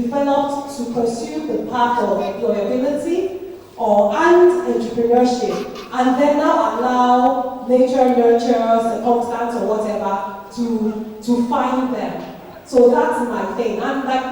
developed to pursue the path of employability and entrepreneurship, and then now allow nature, nurture, circumstance, or whatever to find them. So that's my thing. And like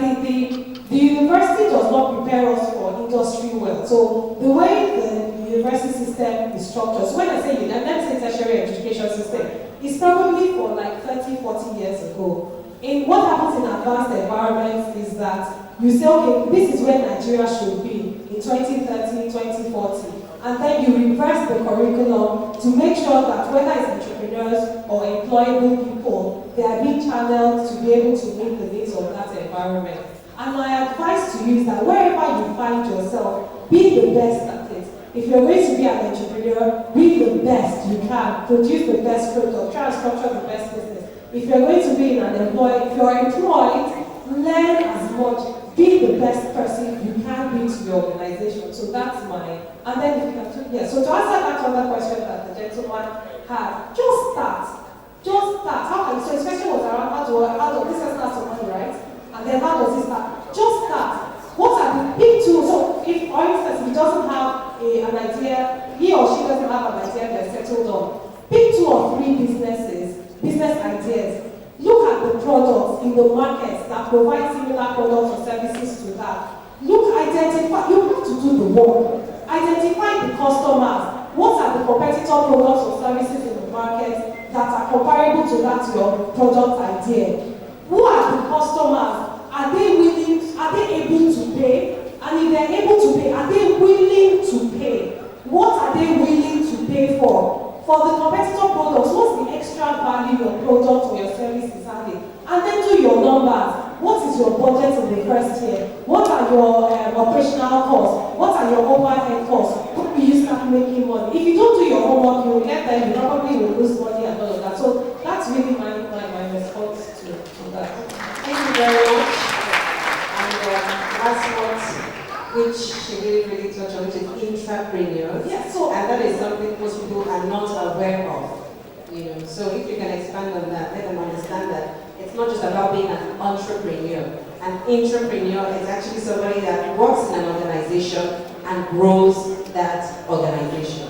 the university does not prepare us for industry well. So the way the university system is structured, so when I say let's say tertiary education system, it's probably for like 30, 40 years ago. In what happens in advanced environments is that you say, okay, this is where Nigeria should be in 2030, 2040. And then you reverse the curriculum to make sure that whether it's entrepreneurs or employable people, they are being channeled to be able to meet the needs of that environment. And my advice to you is that wherever you find yourself, be the best at it. If you're going to be an entrepreneur, be the best you can, produce the best product, try and structure the best business. If you're going to be an employee, if you're employed, learn as much, be the best person you can be to your organization. So that's my, and then if you have to, yeah, so to answer that other question that the gentleman had, just start. Just start. How can, so his question was around how does this person have some money, right? And then how does he start? Just start. What are the big tools? So if, for instance, he doesn't have an idea, he or she doesn't have an idea they're settled on, pick 2 or 3 business ideas. Look at the products in the markets that provide similar products or services to that. Identify, you have to do the work. Identify the customers. What are the competitor products or services in the market that are comparable to that your product idea? Who are the customers? Are they able to pay? And if they're able to pay, are they willing to pay? What are they willing to pay for? For the competitor products, what's the extra value your product or your service is adding? And then do your numbers. What is your budget in the first year? What are your operational costs? What are your overhead costs? When will you start making money? If you don't do your homework, you will get there, you probably will lose money and all of that. So that's really my response to that. Thank you very much. And last one, which she really touched on, which is intrapreneurs. Yeah, so, and that is something most people are not aware of. So if you can expand on that, let them understand that it's not just about being an entrepreneur. An intrapreneur is actually somebody that works in an organization and grows that organization.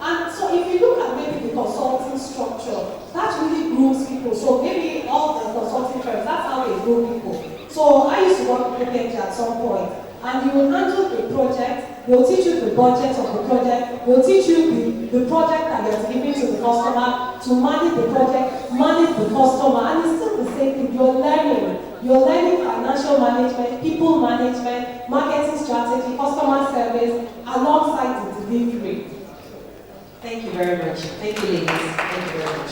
And so if you look at maybe the consulting structure, that really grooms people. So maybe all the consulting firms, that's how they groom people. So I used to work with KPMG at some point, and you will handle the project, they'll teach you the budget of the project, they'll teach you the project that you're delivering to the customer, to manage the project, manage the customer, and it's still the same thing. You're learning financial management, people management, marketing strategy, customer service, alongside the delivery. Thank you very much. Thank you, ladies. Thank you very much.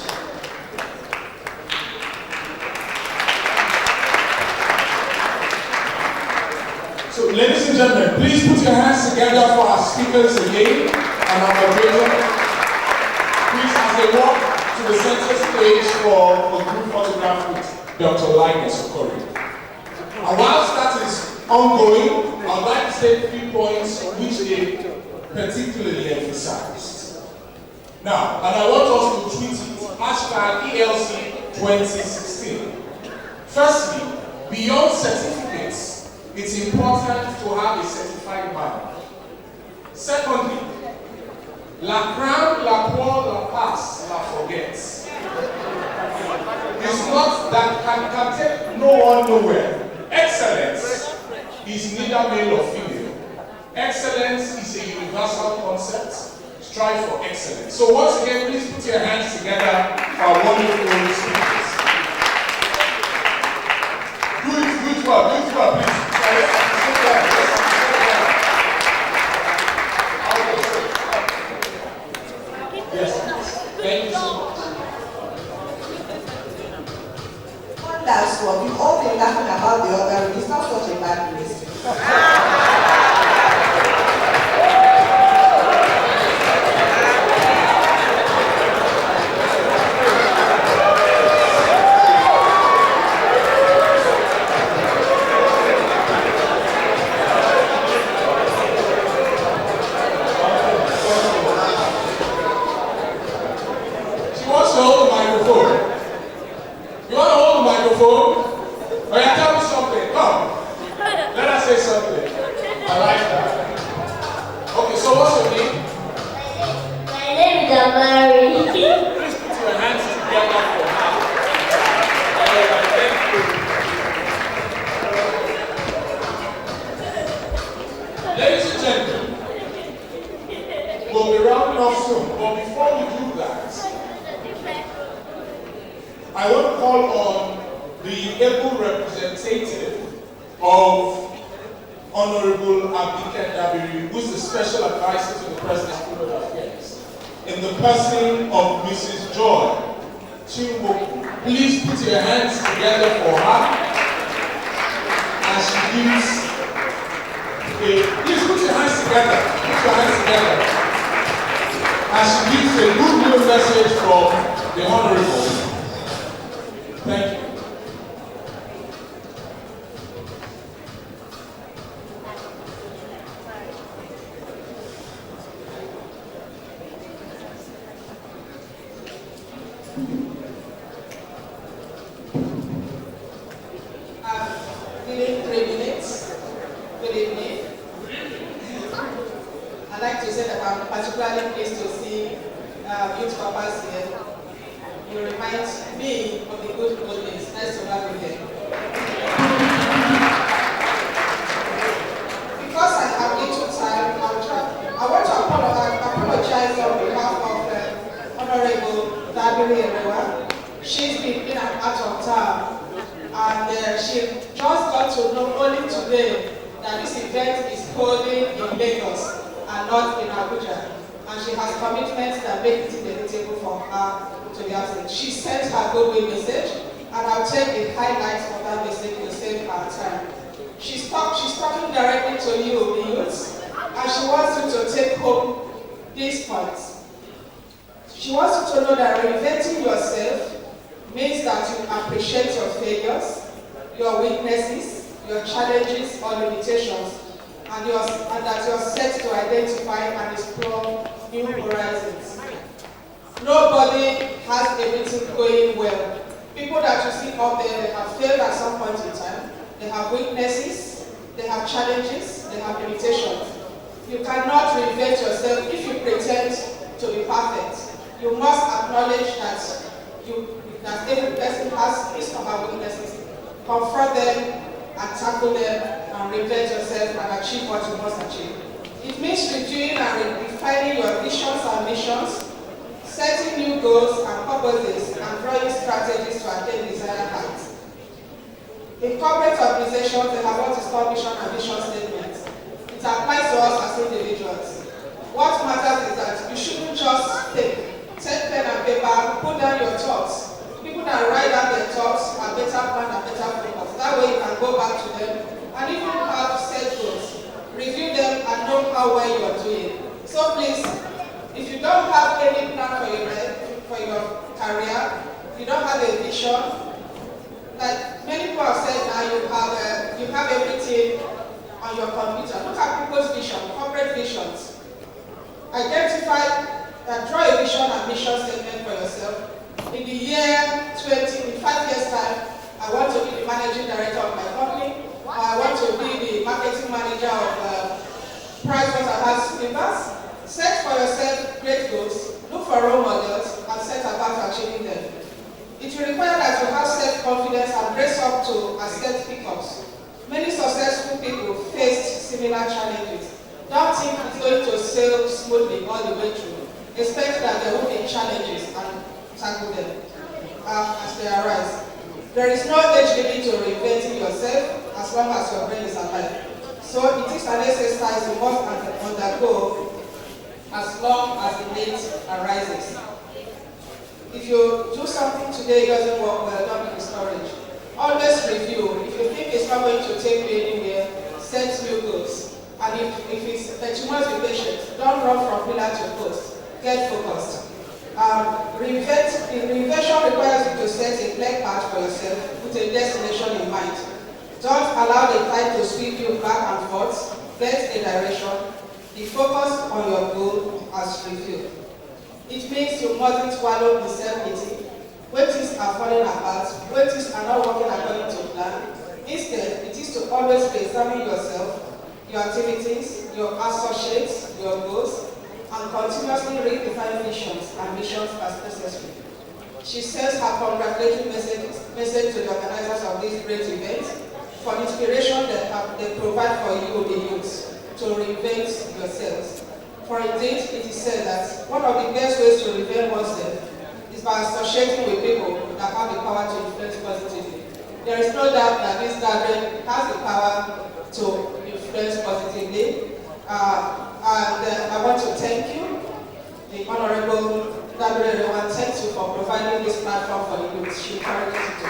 So, ladies and gentlemen, please put your hands together for our speakers again and our moderator. Please, as they walk to the center stage for a group photograph with Dr. Linus Okori. And whilst that is ongoing, I'd like to say 3 points which they particularly emphasized. Now, and I want us to tweet it, #ELC 2016. Firstly, beyond certificates, it's important to have a certified mind. Secondly, la crème, la poire, la passe, la forgets. It's not that can take no one nowhere. Excellence is neither male or female. Excellence is a universal concept. Strive for excellence. So once again, please put your hands together for our wonderful speakers. Do it well, please. Yes, thank you so much. One last one. We've all been laughing about the other room. It's not such a bad place. Oh yeah, tell me something. Come. Let us say something. are married. Please put your hands together for her. Ladies and gentlemen, we'll be rounding off soon, but before we do that, I want to call on the able representative of Honorable Abike Dabiri, who is the special advisor to the President's Foreign Affairs, in the person of Mrs. Joy Chimboku. Please put your hands together for her as she gives please put your hands together. Put your hands together. As she gives a goodwill message from the Honorable. Thank you. Within 3 minutes. Good evening. I'd like to say that I'm particularly pleased to see youth papas here. You remind me of the good old days. Nice to have you here. Because I have little time, I want to apologize on behalf of Honorable Dabiri Erewa. She's been in and out of town, and she just got to know only today that this event is holding in Lagos and not in Abuja. And she has commitments that make it inevitable for her to be absent. She sent her goodwill message, and I'll take the highlights of that message to save her time. She's talking directly to you, the youths, and she wants you to take home these points. She wants you to know that reinventing yourself means that you appreciate your failures, your weaknesses, your challenges or limitations, and that you're set to identify and explore new horizons. Nobody has everything going well. People that you see up there, they have failed at some point in time. They have weaknesses, they have challenges, they have limitations. You cannot reinvent yourself if you pretend to be perfect. You must acknowledge that every person has his or her weaknesses. Confront them and tackle them and reinvent yourself and achieve what you must achieve. It means reviewing and refining your visions and missions, setting new goals and purposes, and drawing strategies to attain desired heights. In corporate organizations, they have what is called mission and vision statements. It applies to us as individuals. What matters is that you shouldn't just take pen and paper, put down your thoughts. People that write down their thoughts are better planned and better focused. That way you can go back to them and even have set goals. Review them and know how well you are doing. So please, if you don't have any plan for your life, for your career, you don't have a vision, like many people have said now, you have everything on your computer. Look at people's vision, corporate visions. Identify draw a vision and mission statement for yourself. In the year 20, in 5 years' time, I want to be the managing director of my company, or I want to be the marketing manager of PricewaterhouseCoopers. Set for yourself great goals, look for role models, and set about achieving them. It will require that you have self-confidence and brace up to accept hiccups. Many successful people faced similar challenges. Don't think it's going to sail smoothly all the way through. Expect that there will be challenges and tackle them as they arise. There is no age limit to reinventing yourself as long as your brain is alive. So it is an exercise you must undergo as long as the need arises. If you do something today it doesn't work well, don't be discouraged. Always review. If you think it's not going to take you anywhere, set new goals. And if it's that you must be patient, don't run from pillar to post. Get focused. Reinvention requires you to set a clear path for yourself with a destination in mind. Don't allow the tide to sweep you back and forth. Get a direction. Be focused on your goal as review. It means you mustn't wallow in self-pity. When things are falling apart, when things are not working according to plan, instead, it is to always examine yourself, your activities, your associates, your goals, and continuously redefine visions and missions as necessary. She sends her congratulatory message to the organizers of this great event for the inspiration that they provide for you, the youth, to reinvent yourselves. For indeed, it is said that one of the best ways to reinvent oneself is by associating with people that have the power to influence positively. There is no doubt that this gathering has the power to influence positively. I want to thank you, the Honorable Dabiri Erewa, thank you for providing this platform for the youth. She encourages you to.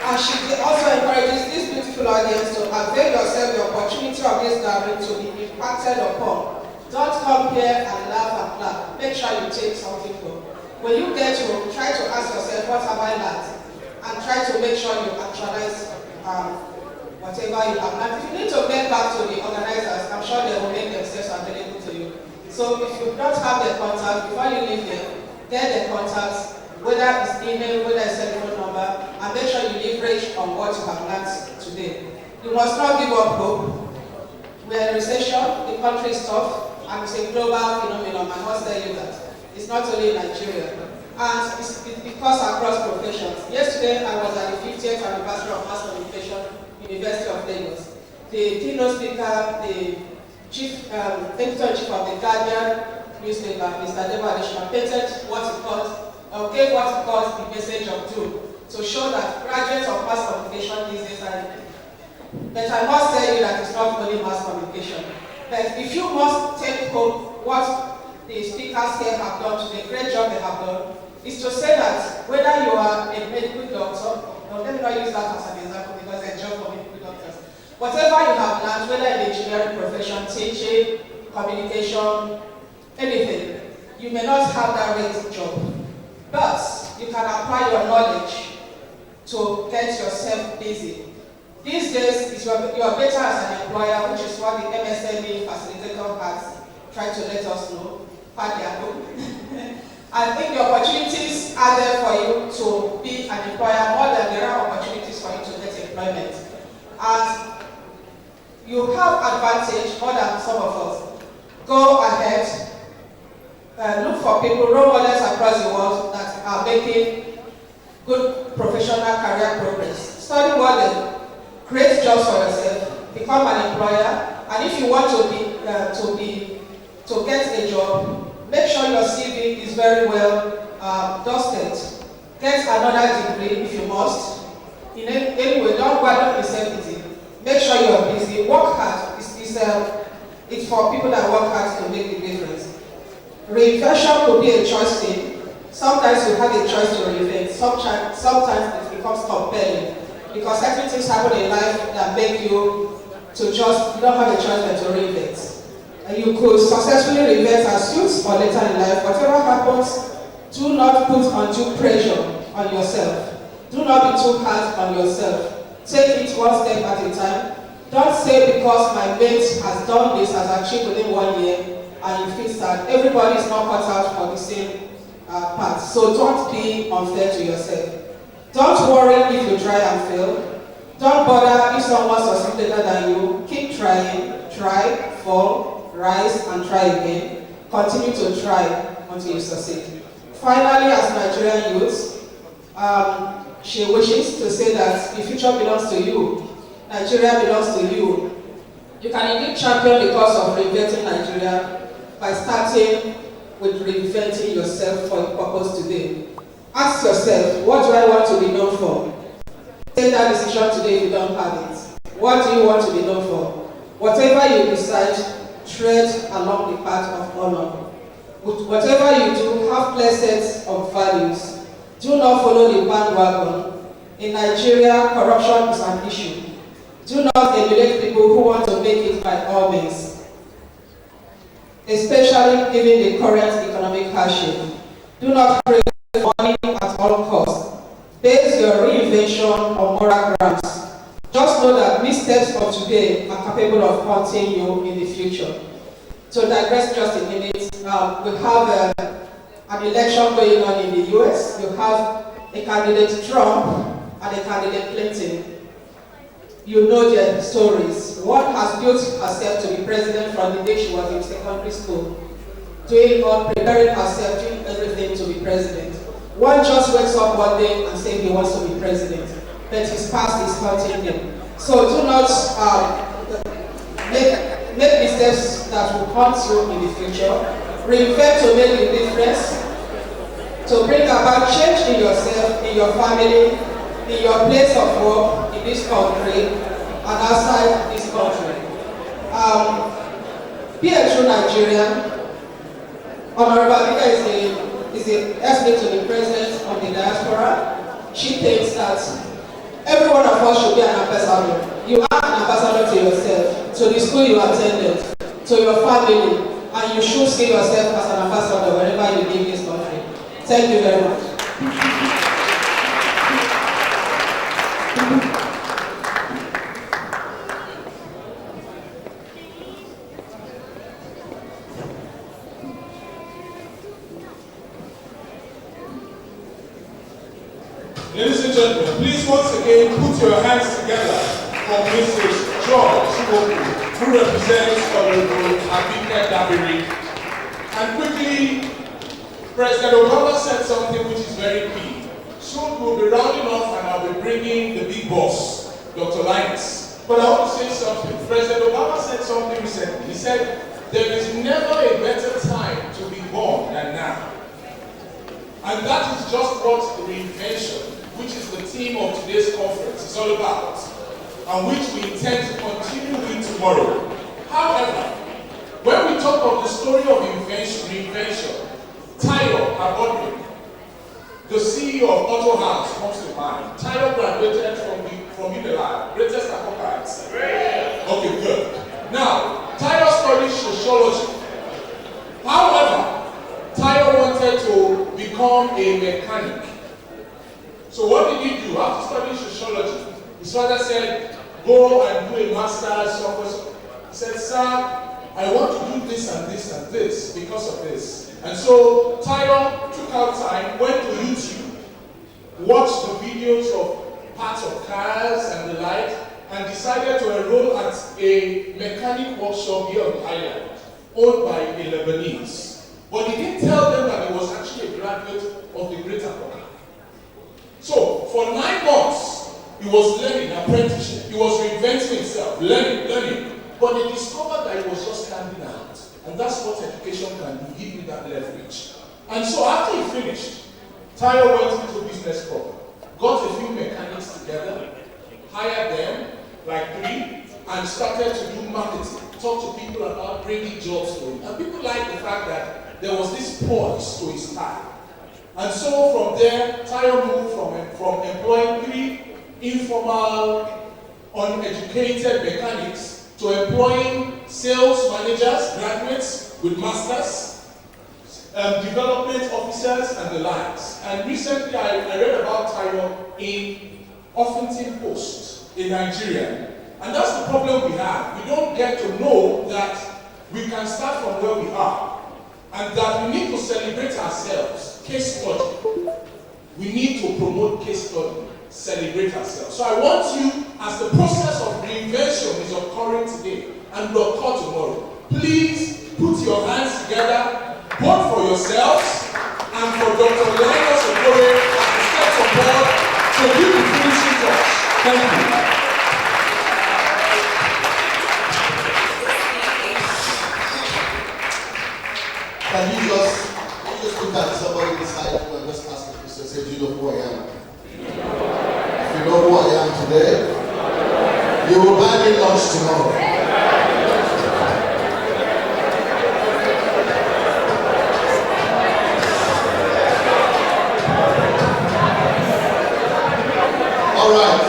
And she also encourages this beautiful audience to avail yourself the opportunity of this gathering to be impacted upon. Don't come here and laugh and laugh. Make sure you take something home. When you get home, try to ask yourself, what have I learned? And try to make sure you actualize whatever you have learned. If you need to get back to the organizers, I'm sure they will make themselves available to you. So if you don't have their contact, before you leave here, get their contacts, whether it's email, whether it's telephone number, and make sure you leverage on what you have learned today. You must not give up hope. We're in a recession, the country is tough, and it's a global phenomenon. I must tell you that. It's not only in Nigeria. And it's because across professions. Yesterday, I was at the 50th anniversary of Mass Communication, University of Lagos. The keynote speaker, the chief, editor-in-chief of the Guardian newspaper, Mr. Debo Adesina, painted what he calls, or gave what he calls the message of doom, to show that graduates of mass communication these days are. But I must tell you that it's not only mass communication. But if you must take home what the speakers here have done, the great job they have done, is to say that whether you are a medical doctor, no, let me not use that as an example because it's a job for medical doctors. Whatever you have learned, whether in the engineering profession, teaching, communication, anything, you may not have that great job. But you can apply your knowledge to get yourself busy. These days, you are better as an employer, which is what the MSME facilitator has tried to let us know. I think the opportunities are there for you to be an employer more than there are opportunities for you to get employment. And you have advantage more than some of us. Go ahead, look for people, role models across the world that are making good professional career progress. Study what they create jobs for yourself, become an employer, and if you want to get a job, make sure your CV is very well dusted. Get another degree if you must. Anyway, don't burden yourself easy. Make sure you are busy. Work hard. It's for people that work hard to make the difference. Reinvention could be a choice thing. Sometimes you have a choice to reinvent. Sometimes it becomes compelling. Because certain things happen in life that make you you don't have a choice but to reinvent. And you could successfully reinvent as suits or later in life. Whatever happens, do not put undue pressure on yourself. Do not be too hard on yourself. Take it one step at a time. Don't say because my mate has done this, has achieved within 1 year, and you feel sad. Everybody is not cut out for the same path. So don't be unfair to yourself. Don't worry if you try and fail. Don't bother if someone succeeds better than you. Keep trying. Try, fall, rise, and try again. Continue to try until you succeed. Finally, as Nigerian youth, she wishes to say that the future belongs to you. Nigeria belongs to you. You can indeed champion the cause of reinventing Nigeria by starting with reinventing yourself for a purpose today. Ask yourself, what do I want to be known for? Take that decision today if you don't have it. What do you want to be known for? Whatever you decide, tread along the path of honor. With whatever you do, have clear sets of values. Do not follow the bandwagon. In Nigeria, corruption is an issue. Do not emulate people who want to make it by all means, especially given the current economic hardship. Do not pray for money at all costs. Base your reinvention on moral grounds. Just know that missteps of today are capable of haunting you in the future. To digress just a minute, we have an election going on in the US. You have a candidate Trump and a candidate Clinton. you know their stories. One has built herself to be president from the day she was in secondary school, preparing herself, doing everything to be president. One just wakes up one day and says he wants to be president, but his past is haunting him. So do not make mistakes that will haunt you in the future. Reinvent to make a difference, to bring about change in yourself, in your family, in your place of work, in this country, and outside this country. Be a true Nigerian. Honorable Abika is the estimate to the president of the diaspora. She thinks that every one of us should be an ambassador. You are an ambassador to yourself, to the school you attended, to your family, and you should see yourself as an ambassador wherever you leave this country. Thank you very much. Ladies and gentlemen, please once again put your hands together for Mrs. George Chiboku, who represents Honorable Abika Dabiri. And quickly, President Obama said something which is very key. Soon we'll be rounding off and I'll be bringing the big boss, Dr. Linus. But I want to say something. President Obama said something recently. He said, there is never a better time to be born than now. And that is just what reinvention, which is the theme of today's conference, is all about, and which we intend to continue with tomorrow. However, when we talk of the story of reinvention, Tayo Abodri, the CEO of Auto House, comes to mind. Tayo graduated from Unilag, greatest Apocalypse. Okay, good. Now, Tayo studied sociology. However, Tayo wanted to become a mechanic. So what did he do? After studying sociology, his father said, go and do a master's somewhere. He said, sir, I want to do this and this and this because of this. And so Tayo took out time, went to YouTube, watched the videos of parts of cars and the like, and decided to enroll at a mechanic workshop here on the island, owned by a Lebanese. But he didn't tell them that he was actually a graduate of the Greater Accra. So, for 9 months, he was learning, apprenticeship. He was reinventing himself, learning. But they discovered that he was just standing out. And that's what education can do, give you that leverage. And so, after he finished, Tayo went into business program, got a few mechanics together, hired them, like 3, and started to do marketing, talk to people about bringing jobs to him. And people liked the fact that there was this poise to his style. And so from there, Tayo moved from employing 3 informal, uneducated mechanics to employing sales managers, graduates with masters, development officers, and the likes. And recently, I read about Tayo in Huffington Post in Nigeria. And that's the problem we have. We don't get to know that we can start from where we are. And that we need to celebrate ourselves. Case study. We need to promote case study. Celebrate ourselves. So I want you, as the process of reinvention is occurring today and will occur tomorrow, please put your hands together, both for yourselves and for Dr. Linus Okoye as the steps of God to give the finishing touch. Thank you. Can you just look at somebody beside you and just ask the question, say, do you know who I am? If you know who I am today, you will buy me lunch tomorrow. All right.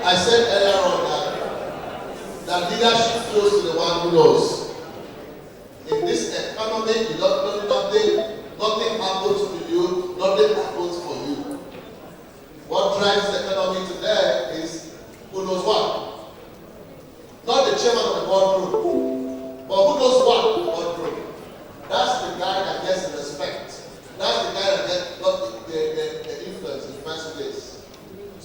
I said earlier on that leadership flows to the one who knows. In this economy, you don't know nothing happens to you, nothing happens for you. What drives the economy today is who knows what. Not the chairman of the boardroom, but who knows what in the boardroom.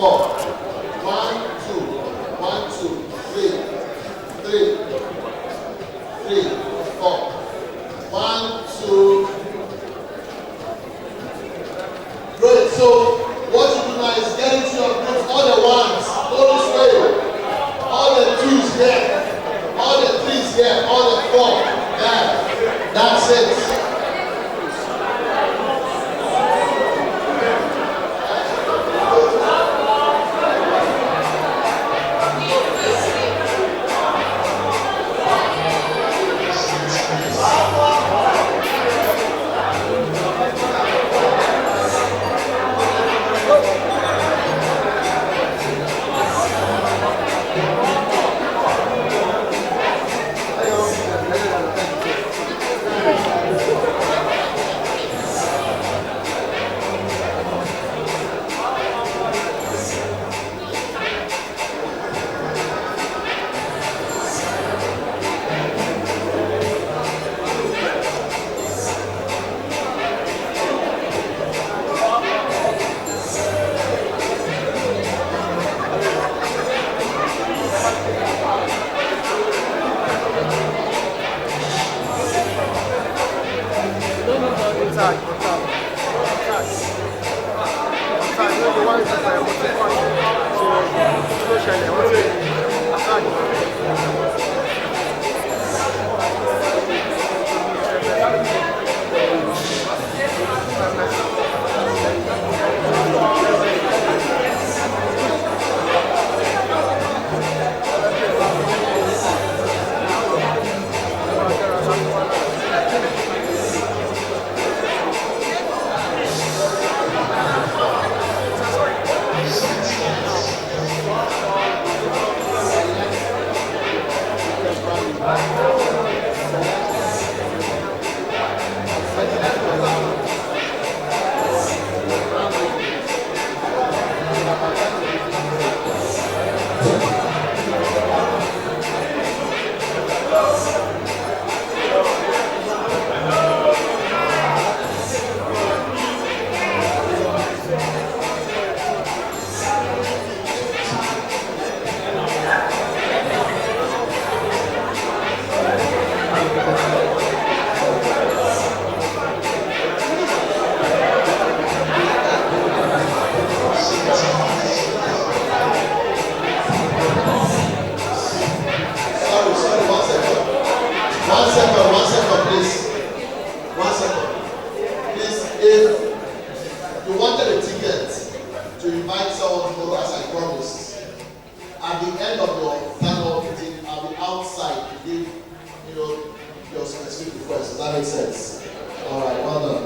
4. 1, 2, 1, 2, 3, 4. 1, 2. Great. So what you do now is get into your groups, all the ones, go this way. All the 2s here, all the 3s here, all the 4 there. That's it. Your specific request. Does that make sense? All right, well done.